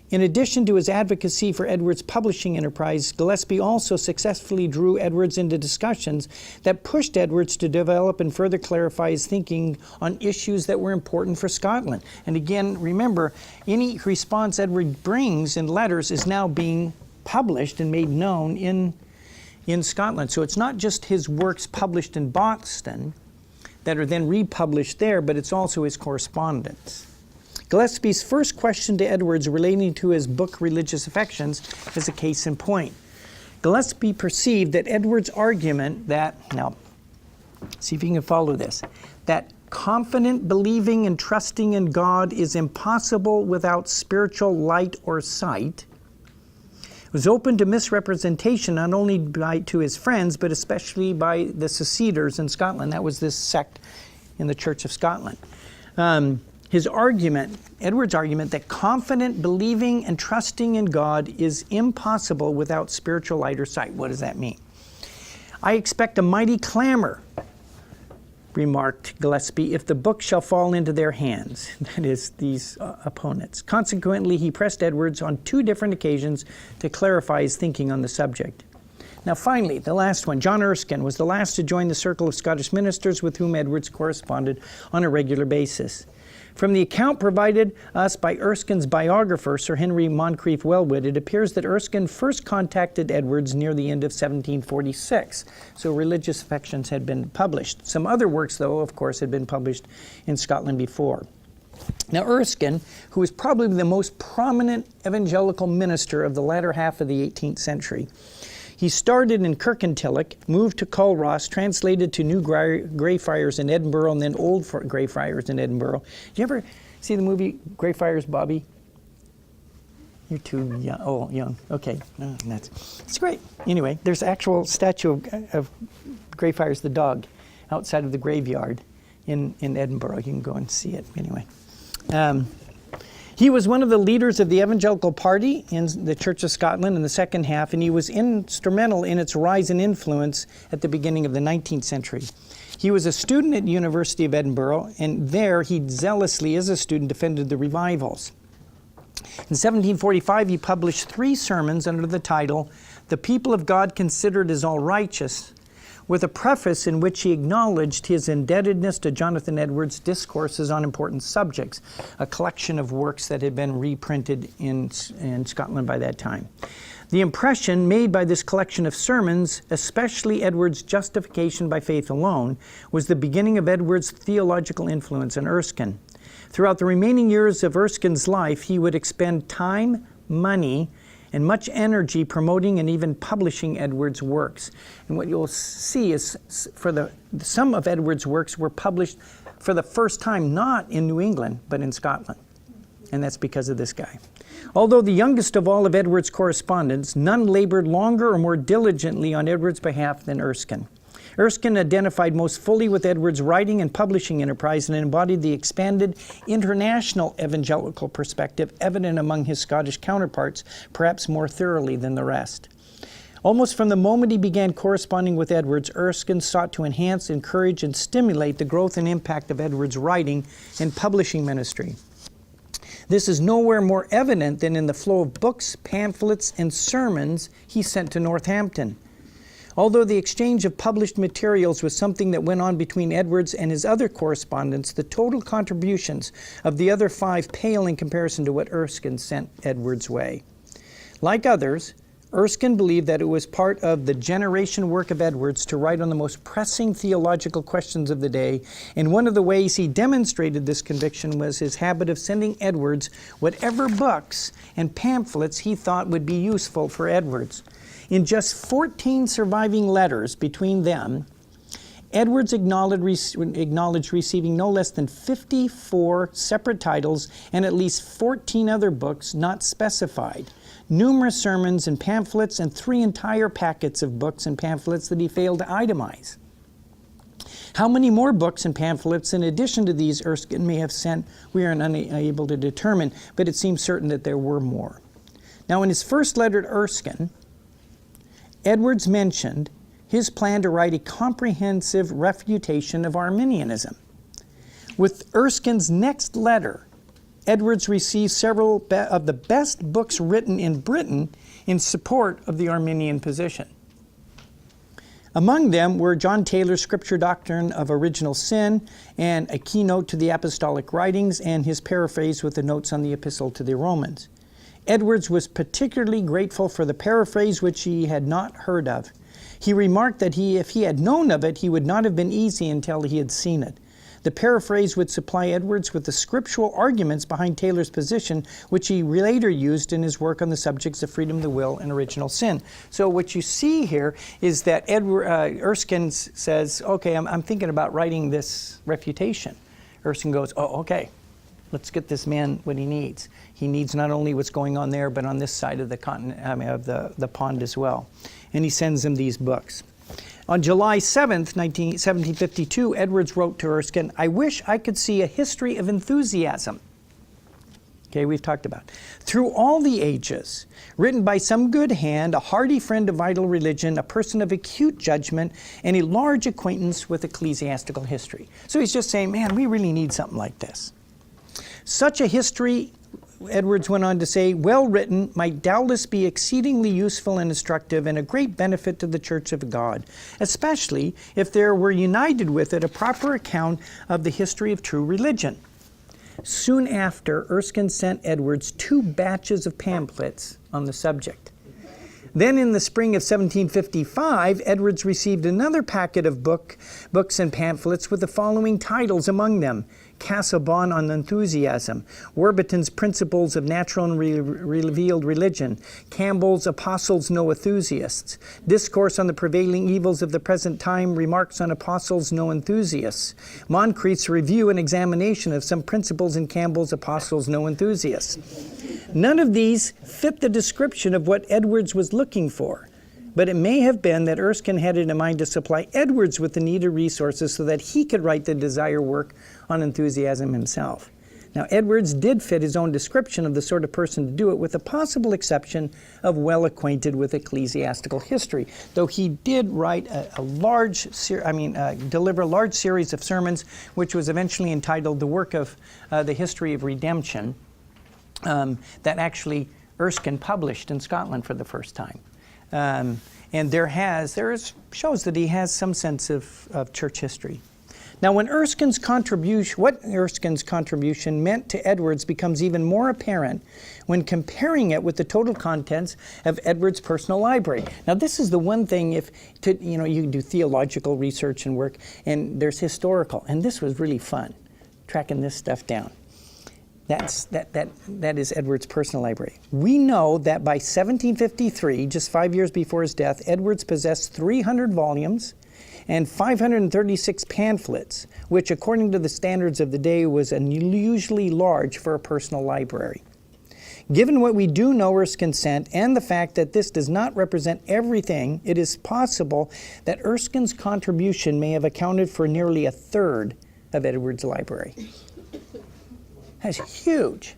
Speaker 1: In addition to his advocacy for Edwards' publishing enterprise, Gillespie also successfully drew Edwards into discussions that pushed Edwards to develop and further clarify his thinking on issues that were important for Scotland. And again, remember, any response Edward brings in letters is now being published and made known in Scotland. So it's not just his works published in Boston that are then republished there, but it's also his correspondence. Gillespie's first question to Edwards relating to his book Religious Affections is a case in point. Gillespie perceived that Edwards' argument that, now, see if you can follow this, that confident believing and trusting in God is impossible without spiritual light or sight, was open to misrepresentation not only to his friends, but especially by the seceders in Scotland. That was this sect in the Church of Scotland. His argument, Edwards' argument, that confident believing and trusting in God is impossible without spiritual light or sight. What does that mean? I expect a mighty clamor, remarked Gillespie, if the book shall fall into their hands, that is, these opponents. Consequently, he pressed Edwards on 2 different occasions to clarify his thinking on the subject. Now finally, the last one, John Erskine, was the last to join the circle of Scottish ministers with whom Edwards corresponded on a regular basis. From the account provided us by Erskine's biographer, Sir Henry Moncrieff Wellwood, it appears that Erskine first contacted Edwards near the end of 1746. So Religious Affections had been published. Some other works, though, of course, had been published in Scotland before. Now Erskine, who was probably the most prominent evangelical minister of the latter half of the 18th century, he started in Kirkintilloch, moved to Culross, translated to New Greyfriars in Edinburgh, and then Old Greyfriars in Edinburgh. Did you ever see the movie Greyfriars, Bobby? You're too young. Oh, young. Okay. Oh, it's great. Anyway, there's an actual statue of Greyfriars the dog outside of the graveyard in Edinburgh. You can go and see it. Anyway. He was one of the leaders of the evangelical party in the Church of Scotland in the second half, and he was instrumental in its rise in influence at the beginning of the 19th century. He was a student at the University of Edinburgh, and there he zealously, as a student, defended the revivals. In 1745, he published 3 sermons under the title, The People of God Considered as All Righteous, with a preface in which he acknowledged his indebtedness to Jonathan Edwards' Discourses on Important Subjects, a collection of works that had been reprinted in Scotland by that time. The impression made by this collection of sermons, especially Edwards' Justification by Faith Alone, was the beginning of Edwards' theological influence on Erskine. Throughout the remaining years of Erskine's life, he would expend time, money, and much energy promoting and even publishing Edwards' works. And what you'll see is some of Edwards' works were published for the first time not in New England, but in Scotland. And that's because of this guy. Although the youngest of all of Edwards' correspondents, none labored longer or more diligently on Edwards' behalf than Erskine. Erskine identified most fully with Edwards' writing and publishing enterprise and embodied the expanded international evangelical perspective evident among his Scottish counterparts, perhaps more thoroughly than the rest. Almost from the moment he began corresponding with Edwards, Erskine sought to enhance, encourage, and stimulate the growth and impact of Edwards' writing and publishing ministry. This is nowhere more evident than in the flow of books, pamphlets, and sermons he sent to Northampton. Although the exchange of published materials was something that went on between Edwards and his other correspondents, the total contributions of the other 5 pale in comparison to what Erskine sent Edwards' way. Like others, Erskine believed that it was part of the generation work of Edwards to write on the most pressing theological questions of the day, and one of the ways he demonstrated this conviction was his habit of sending Edwards whatever books and pamphlets he thought would be useful for Edwards. In just 14 surviving letters between them, Edwards acknowledged receiving no less than 54 separate titles and at least 14 other books not specified, numerous sermons and pamphlets, and 3 entire packets of books and pamphlets that he failed to itemize. How many more books and pamphlets in addition to these Erskine may have sent, we are unable to determine, but it seems certain that there were more. Now, in his first letter to Erskine, Edwards mentioned his plan to write a comprehensive refutation of Arminianism. With Erskine's next letter, Edwards received several of the best books written in Britain in support of the Arminian position. Among them were John Taylor's Scripture Doctrine of Original Sin and a keynote to the Apostolic Writings and his paraphrase with the notes on the Epistle to the Romans. Edwards was particularly grateful for the paraphrase which he had not heard of. He remarked that if he had known of it, he would not have been easy until he had seen it. The paraphrase would supply Edwards with the scriptural arguments behind Taylor's position, which he later used in his work on the subjects of freedom of the will and original sin. So what you see here is that Erskine says, okay, I'm thinking about writing this refutation. Erskine goes, oh, okay, let's get this man what he needs. He needs not only what's going on there, but on this side of the continent, of the pond as well. And he sends him these books. On July 7th, 1752, Edwards wrote to Erskine, I wish I could see a history of enthusiasm. Okay, we've talked about. Through all the ages, written by some good hand, a hearty friend of vital religion, a person of acute judgment, and a large acquaintance with ecclesiastical history. So he's just saying, man, we really need something like this. Such a history, Edwards went on to say, well written, might doubtless be exceedingly useful and instructive and a great benefit to the Church of God, especially if there were united with it a proper account of the history of true religion. Soon after, Erskine sent Edwards 2 batches of pamphlets on the subject. Then in the spring of 1755, Edwards received another packet of books and pamphlets with the following titles among them: Casaubon on Enthusiasm, Warburton's Principles of Natural and Revealed Religion, Campbell's Apostles No Enthusiasts, Discourse on the Prevailing Evils of the Present Time, Remarks on Apostles No Enthusiasts, Moncrief's Review and Examination of some Principles in Campbell's Apostles No Enthusiasts. None of these fit the description of what Edwards was looking for, but it may have been that Erskine had it in mind to supply Edwards with the needed resources so that he could write the desired work on enthusiasm himself. Now, Edwards did fit his own description of the sort of person to do it, with the possible exception of well acquainted with ecclesiastical history, though he did write deliver a large series of sermons, which was eventually entitled The Work of the History of Redemption, that actually Erskine published in Scotland for the first time. And shows that he has some sense of church history. Now, what Erskine's contribution meant to Edwards becomes even more apparent when comparing it with the total contents of Edwards' personal library. Now, this is the one thing you can do theological research and work, and there's historical, and this was really fun, tracking this stuff down. That is Edwards' personal library. We know that by 1753, just 5 years before his death, Edwards possessed 300 volumes and 536 pamphlets, which according to the standards of the day was unusually large for a personal library. Given what we do know Erskine sent and the fact that this does not represent everything, it is possible that Erskine's contribution may have accounted for nearly a third of Edwards' library. That's huge.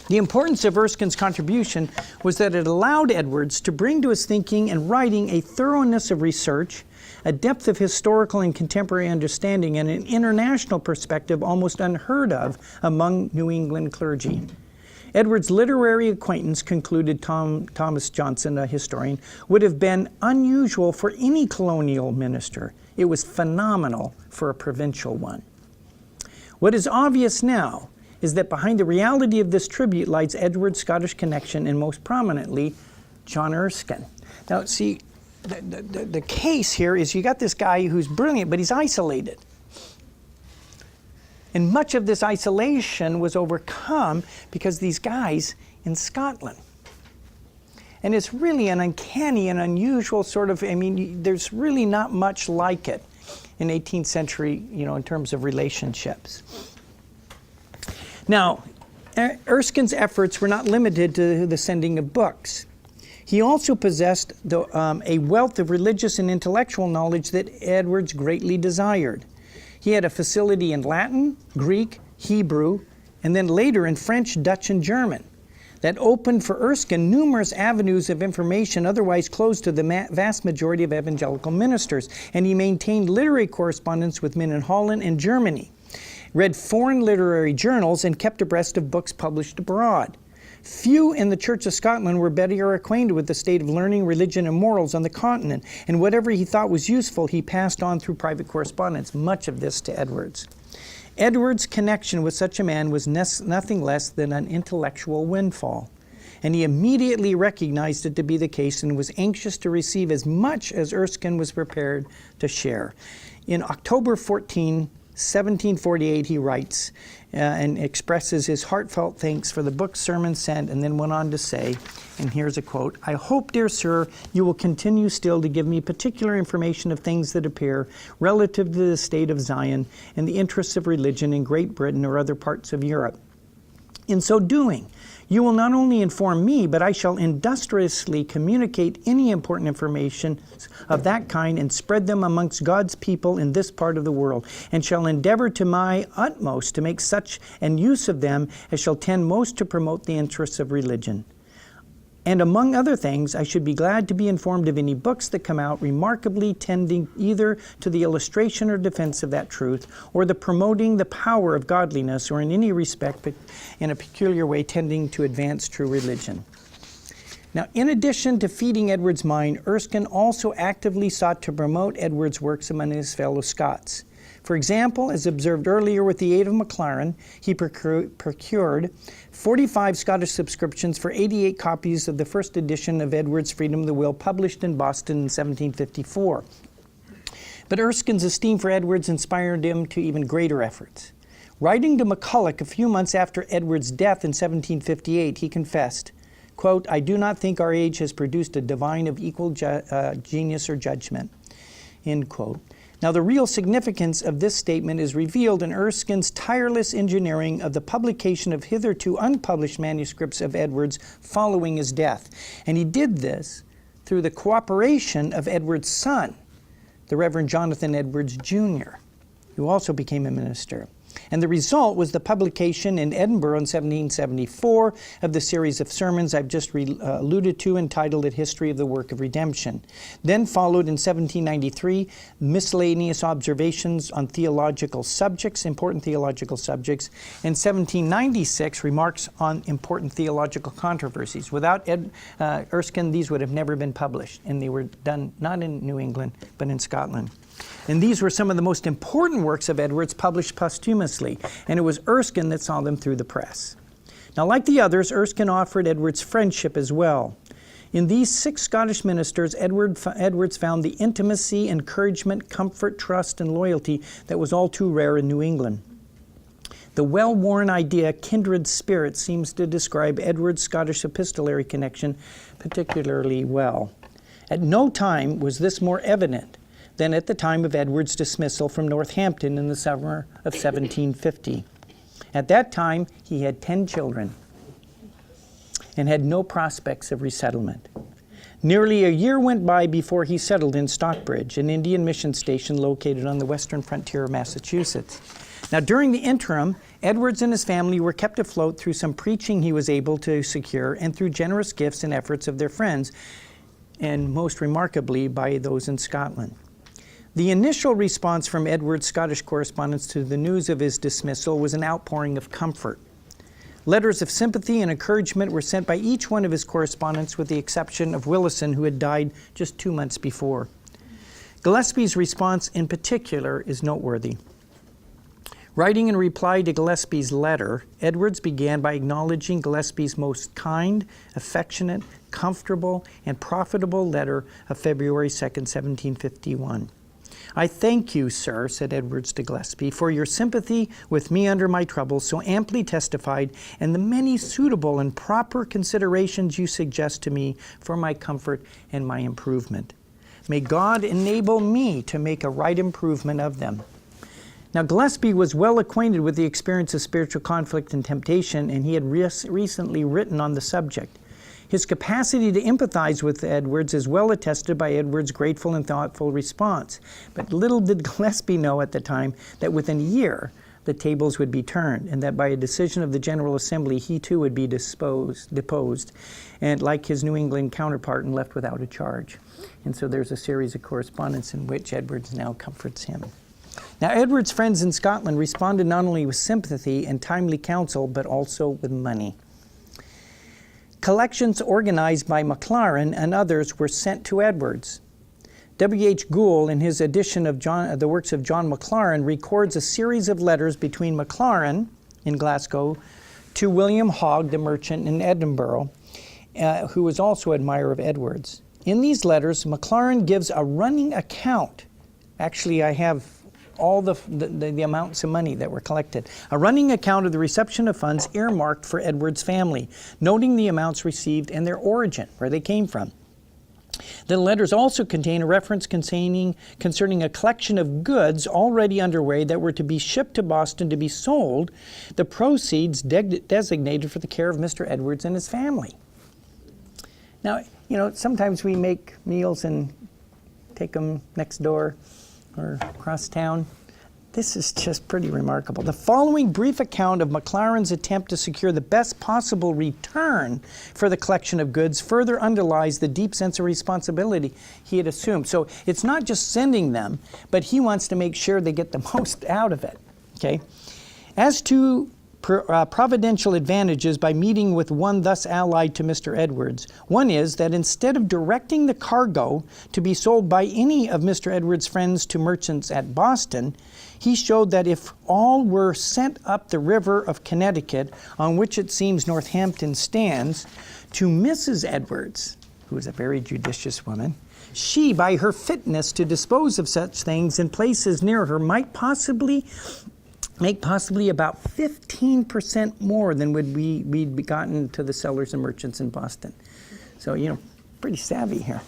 Speaker 1: The importance of Erskine's contribution was that it allowed Edwards to bring to his thinking and writing a thoroughness of research, a depth of historical and contemporary understanding, and an international perspective almost unheard of among New England clergy. Edwards' literary acquaintance, concluded Thomas Johnson, a historian, would have been unusual for any colonial minister. It was phenomenal for a provincial one. What is obvious now is that behind the reality of this tribute lies Edward's Scottish connection and most prominently, John Erskine. Now, see, the case here is you got this guy who's brilliant, but he's isolated. And much of this isolation was overcome because these guys in Scotland. And it's really an uncanny and unusual sort of, there's really not much like it in 18th century, in terms of relationships. Now, Erskine's efforts were not limited to the sending of books. He also possessed a wealth of religious and intellectual knowledge that Edwards greatly desired. He had a facility in Latin, Greek, Hebrew, and then later in French, Dutch, and German that opened for Erskine numerous avenues of information otherwise closed to the vast majority of evangelical ministers. And he maintained literary correspondence with men in Holland and Germany, read foreign literary journals, and kept abreast of books published abroad. Few in the Church of Scotland were better acquainted with the state of learning, religion, and morals on the continent, and whatever he thought was useful he passed on through private correspondence, much of this to Edwards. Edwards' connection with such a man was nothing less than an intellectual windfall, and he immediately recognized it to be the case and was anxious to receive as much as Erskine was prepared to share. In October 1748, he writes and expresses his heartfelt thanks for the book, sermon sent, and then went on to say, and here's a quote, "I hope, dear sir, you will continue still to give me particular information of things that appear relative to the state of Zion and the interests of religion in Great Britain or other parts of Europe. In so doing, you will not only inform me, but I shall industriously communicate any important information of that kind and spread them amongst God's people in this part of the world, and shall endeavor to my utmost to make such an use of them as shall tend most to promote the interests of religion. And among other things, I should be glad to be informed of any books that come out remarkably tending either to the illustration or defense of that truth, or the promoting the power of godliness, or in any respect, but in a peculiar way, tending to advance true religion." Now, in addition to feeding Edward's mind, Erskine also actively sought to promote Edward's works among his fellow Scots. For example, as observed earlier with the aid of Mclaren, he procured 45 Scottish subscriptions for 88 copies of the first edition of Edward's Freedom of the Will, published in Boston in 1754. But Erskine's esteem for Edwards inspired him to even greater efforts. Writing to Mcculloch a few months after Edward's death in 1758, he confessed, quote, "I do not think our age has produced a divine of equal genius or judgment," end quote. Now, the real significance of this statement is revealed in Erskine's tireless engineering of the publication of hitherto unpublished manuscripts of Edwards following his death. And he did this through the cooperation of Edward's son, the Reverend Jonathan Edwards Jr., who also became a minister. And the result was the publication in Edinburgh in 1774 of the series of sermons I've just alluded to, entitled A History of the Work of Redemption. Then followed in 1793 miscellaneous observations on theological subjects, important theological subjects. In 1796, remarks on important theological controversies. Without Erskine, these would have never been published, and they were done not in New England, but in Scotland. And these were some of the most important works of Edwards published posthumously, and it was Erskine that saw them through the press. Now, like the others, Erskine offered Edwards friendship as well. In these 6 Scottish ministers, Edwards found the intimacy, encouragement, comfort, trust, and loyalty that was all too rare in New England. The well-worn idea, kindred spirit, seems to describe Edwards' Scottish epistolary connection particularly well. At no time was this more evident than at the time of Edward's dismissal from Northampton in the summer of 1750. At that time, he had 10 children and had no prospects of resettlement. Nearly a year went by before he settled in Stockbridge, an Indian mission station located on the western frontier of Massachusetts. Now, during the interim, Edwards and his family were kept afloat through some preaching he was able to secure and through generous gifts and efforts of their friends, and most remarkably by those in Scotland. The initial response from Edward's Scottish correspondents to the news of his dismissal was an outpouring of comfort. Letters of sympathy and encouragement were sent by each one of his correspondents, with the exception of Willison, who had died just 2 months before. Gillespie's response in particular is noteworthy. Writing in reply to Gillespie's letter, Edwards began by acknowledging Gillespie's most kind, affectionate, comfortable, and profitable letter of February 2nd, 1751. "I thank you, sir," said Edwards to Gillespie, "for your sympathy with me under my troubles, so amply testified, and the many suitable and proper considerations you suggest to me for my comfort and my improvement. May God enable me to make a right improvement of them." Now, Gillespie was well acquainted with the experience of spiritual conflict and temptation, and he had recently written on the subject. His capacity to empathize with Edwards is well attested by Edwards' grateful and thoughtful response. But little did Gillespie know at the time that within a year the tables would be turned, and that by a decision of the General Assembly he too would be deposed, and like his New England counterpart, and left without a charge. And so there's a series of correspondence in which Edwards now comforts him. Now, Edwards' friends in Scotland responded not only with sympathy and timely counsel, but also with money. Collections organized by Mclaren and others were sent to Edwards. W.H. Gould, in his edition of the works of John Mclaren, records a series of letters between Mclaren in Glasgow to William Hogg, the merchant in Edinburgh, who was also an admirer of Edwards. In these letters, Mclaren gives a running account. Actually, I have all the amounts of money that were collected. A running account of the reception of funds earmarked for Edward's family, noting the amounts received and their origin, where they came from. The letters also contain a reference concerning a collection of goods already underway that were to be shipped to Boston to be sold, the proceeds designated for the care of Mr. Edwards and his family. Now, sometimes we make meals and take them next door or across town. This is just pretty remarkable. The following brief account of Mclaren's attempt to secure the best possible return for the collection of goods further underlies the deep sense of responsibility he had assumed. So it's not just sending them, but he wants to make sure they get the most out of it. Okay? As to providential advantages by meeting with one thus allied to Mr. Edwards. One is that instead of directing the cargo to be sold by any of Mr. Edwards' friends to merchants at Boston, he showed that if all were sent up the river of Connecticut, on which it seems Northampton stands, to Mrs. Edwards, who is a very judicious woman, she, by her fitness to dispose of such things in places near her, might make possibly about 15% more than would be gotten to the sellers and merchants in Boston. So, pretty savvy here.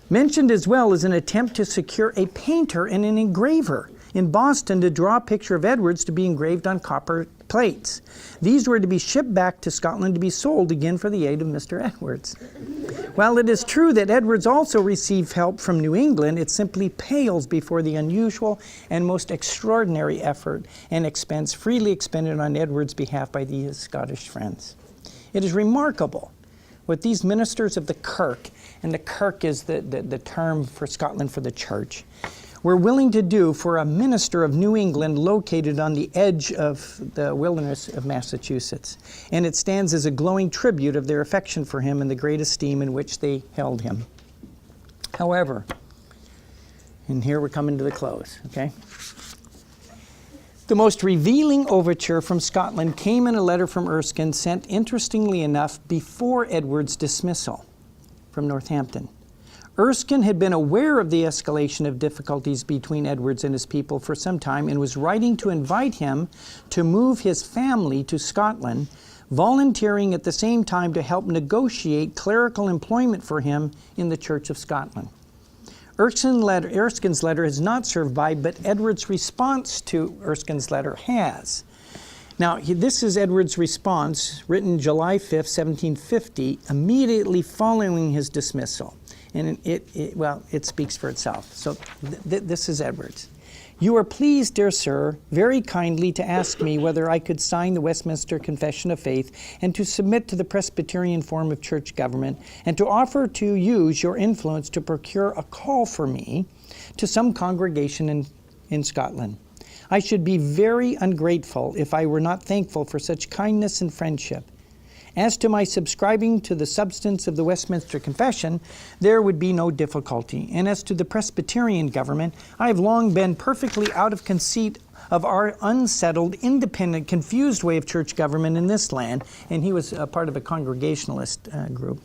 Speaker 1: Mentioned as well is an attempt to secure a painter and an engraver in Boston to draw a picture of Edwards to be engraved on copper plates. These were to be shipped back to Scotland to be sold again for the aid of Mr. Edwards. While it is true that Edwards also received help from New England, it simply pales before the unusual and most extraordinary effort and expense freely expended on Edwards' behalf by these Scottish friends. It is remarkable what these ministers of the Kirk, and the Kirk is the term for Scotland for the church, were willing to do for a minister of New England located on the edge of the wilderness of Massachusetts. And it stands as a glowing tribute of their affection for him and the great esteem in which they held him. However, and here we're coming to the close, okay? The most revealing overture from Scotland came in a letter from Erskine sent, interestingly enough, before Edward's dismissal from Northampton. Erskine had been aware of the escalation of difficulties between Edwards and his people for some time and was writing to invite him to move his family to Scotland, volunteering at the same time to help negotiate clerical employment for him in the Church of Scotland. Erskine's letter has not survived, but Edward's response to Erskine's letter has. Now, this is Edward's response, written July 5th, 1750, immediately following his dismissal. And it speaks for itself. So this is Edwards. You are pleased, dear sir, very kindly to ask me whether I could sign the Westminster Confession of Faith and to submit to the Presbyterian form of church government and to offer to use your influence to procure a call for me to some congregation in Scotland. I should be very ungrateful if I were not thankful for such kindness and friendship. As to my subscribing to the substance of the Westminster Confession, there would be no difficulty. And as to the Presbyterian government, I have long been perfectly out of conceit of our unsettled, independent, confused way of church government in this land. And he was a part of a Congregationalist group.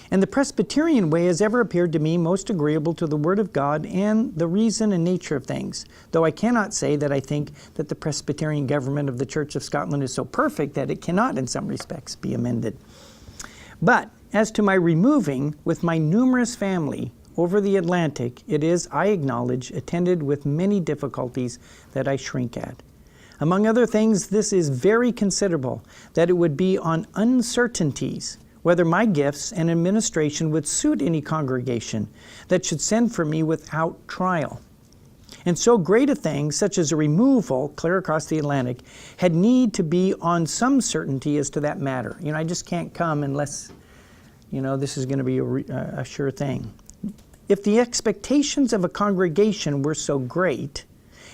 Speaker 1: And the Presbyterian way has ever appeared to me most agreeable to the Word of God and the reason and nature of things, though I cannot say that I think that the Presbyterian government of the Church of Scotland is so perfect that it cannot in some respects be amended. But as to my removing with my numerous family over the Atlantic, it is, I acknowledge, attended with many difficulties that I shrink at. Among other things, this is very considerable, that it would be on uncertainties whether my gifts and administration would suit any congregation that should send for me without trial. And so great a thing, such as a removal clear across the Atlantic, had need to be on some certainty as to that matter. I just can't come unless, this is going to be a sure thing. If the expectations of a congregation were so great,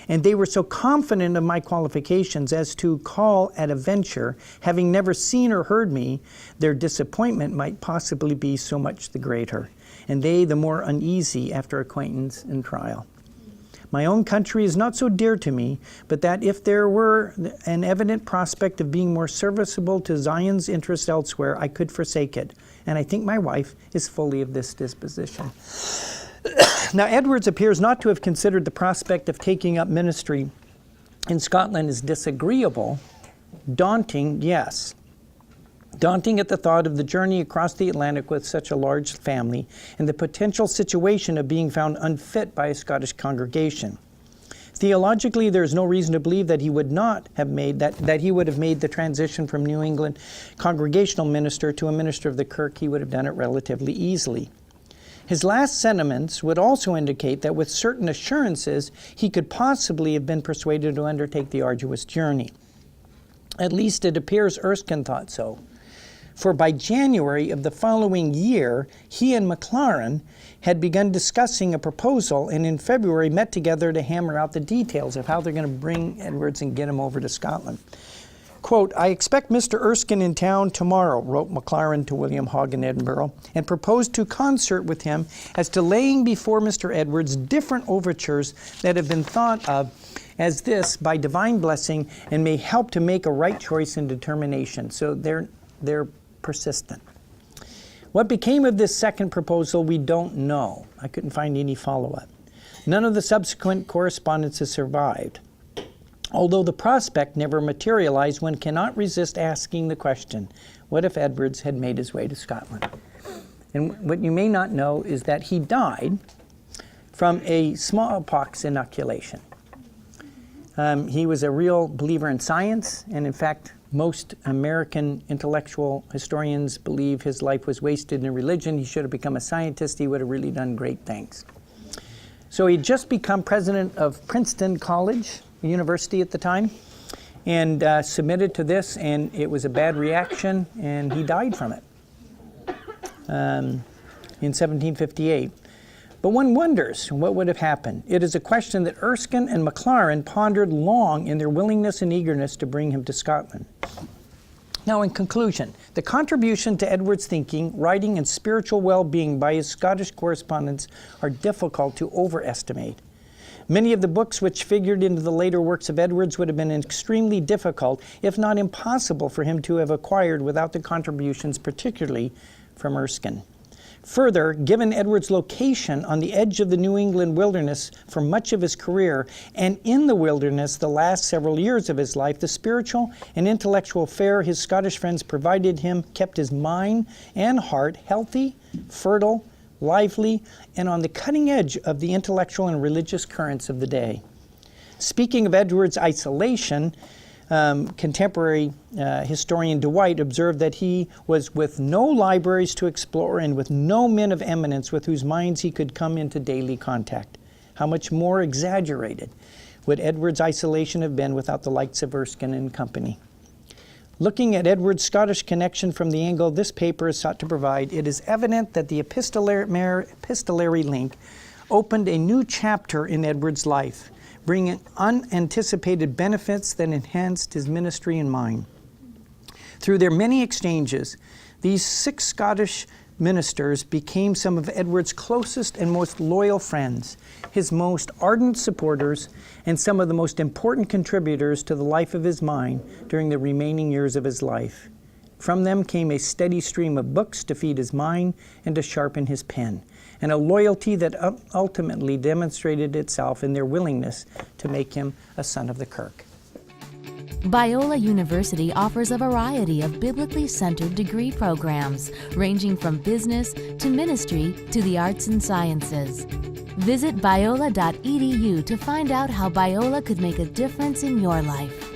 Speaker 1: and they were so confident of my qualifications as to call at a venture, having never seen or heard me, their disappointment might possibly be so much the greater, and they the more uneasy after acquaintance and trial. My own country is not so dear to me, but that if there were an evident prospect of being more serviceable to Zion's interest elsewhere, I could forsake it, and I think my wife is fully of this disposition. Now, Edwards appears not to have considered the prospect of taking up ministry in Scotland as disagreeable. Daunting, yes. Daunting at the thought of the journey across the Atlantic with such a large family and the potential situation of being found unfit by a Scottish congregation. Theologically, there is no reason to believe that he would not have made that he would have made the transition from New England congregational minister to a minister of the Kirk. He would have done it relatively easily. His last sentiments would also indicate that with certain assurances, he could possibly have been persuaded to undertake the arduous journey. At least it appears Erskine thought so. For by January of the following year, he and Mclaren had begun discussing a proposal, and in February met together to hammer out the details of how they're going to bring Edwards and get him over to Scotland. Quote, I expect Mr. Erskine in town tomorrow, wrote Mclaren to William Hogg in Edinburgh, and proposed to concert with him as to laying before Mr. Edwards different overtures that have been thought of as this by divine blessing and may help to make a right choice and determination. So they're persistent. What became of this second proposal, we don't know. I couldn't find any follow-up. None of the subsequent correspondences survived. Although the prospect never materialized, one cannot resist asking the question, what if Edwards had made his way to Scotland? And what you may not know is that he died from a smallpox inoculation. He was a real believer in science, and in fact, most American intellectual historians believe his life was wasted in religion. He should have become a scientist. He would have really done great things. So he'd just become president of Princeton College, university at the time, and submitted to this, and it was a bad reaction, and he died from it in 1758. But one wonders what would have happened. It is a question that Erskine and Mclaren pondered long in their willingness and eagerness to bring him to Scotland. Now, in conclusion, the contribution to Edwards' thinking, writing, and spiritual well-being by his Scottish correspondence are difficult to overestimate. Many of the books which figured into the later works of Edwards would have been extremely difficult, if not impossible, for him to have acquired without the contributions, particularly from Erskine. Further, given Edwards' location on the edge of the New England wilderness for much of his career, and in the wilderness the last several years of his life, the spiritual and intellectual fare his Scottish friends provided him kept his mind and heart healthy, fertile, lively, and on the cutting edge of the intellectual and religious currents of the day. Speaking of Edwards' isolation, contemporary historian Dwight observed that he was with no libraries to explore and with no men of eminence with whose minds he could come into daily contact. How much more exaggerated would Edward's isolation have been without the likes of Erskine and company. Looking at Edward's Scottish connection from the angle this paper is sought to provide, it is evident that the epistolary link opened a new chapter in Edward's life, bringing unanticipated benefits that enhanced his ministry and mine. Through their many exchanges, these 6 Scottish ministers became some of Edward's closest and most loyal friends, his most ardent supporters, and some of the most important contributors to the life of his mind during the remaining years of his life. From them came a steady stream of books to feed his mind and to sharpen his pen, and a loyalty that ultimately demonstrated itself in their willingness to make him a son of the Kirk.
Speaker 3: Biola University offers a variety of biblically centered degree programs, ranging from business to ministry to the arts and sciences. Visit biola.edu to find out how Biola could make a difference in your life.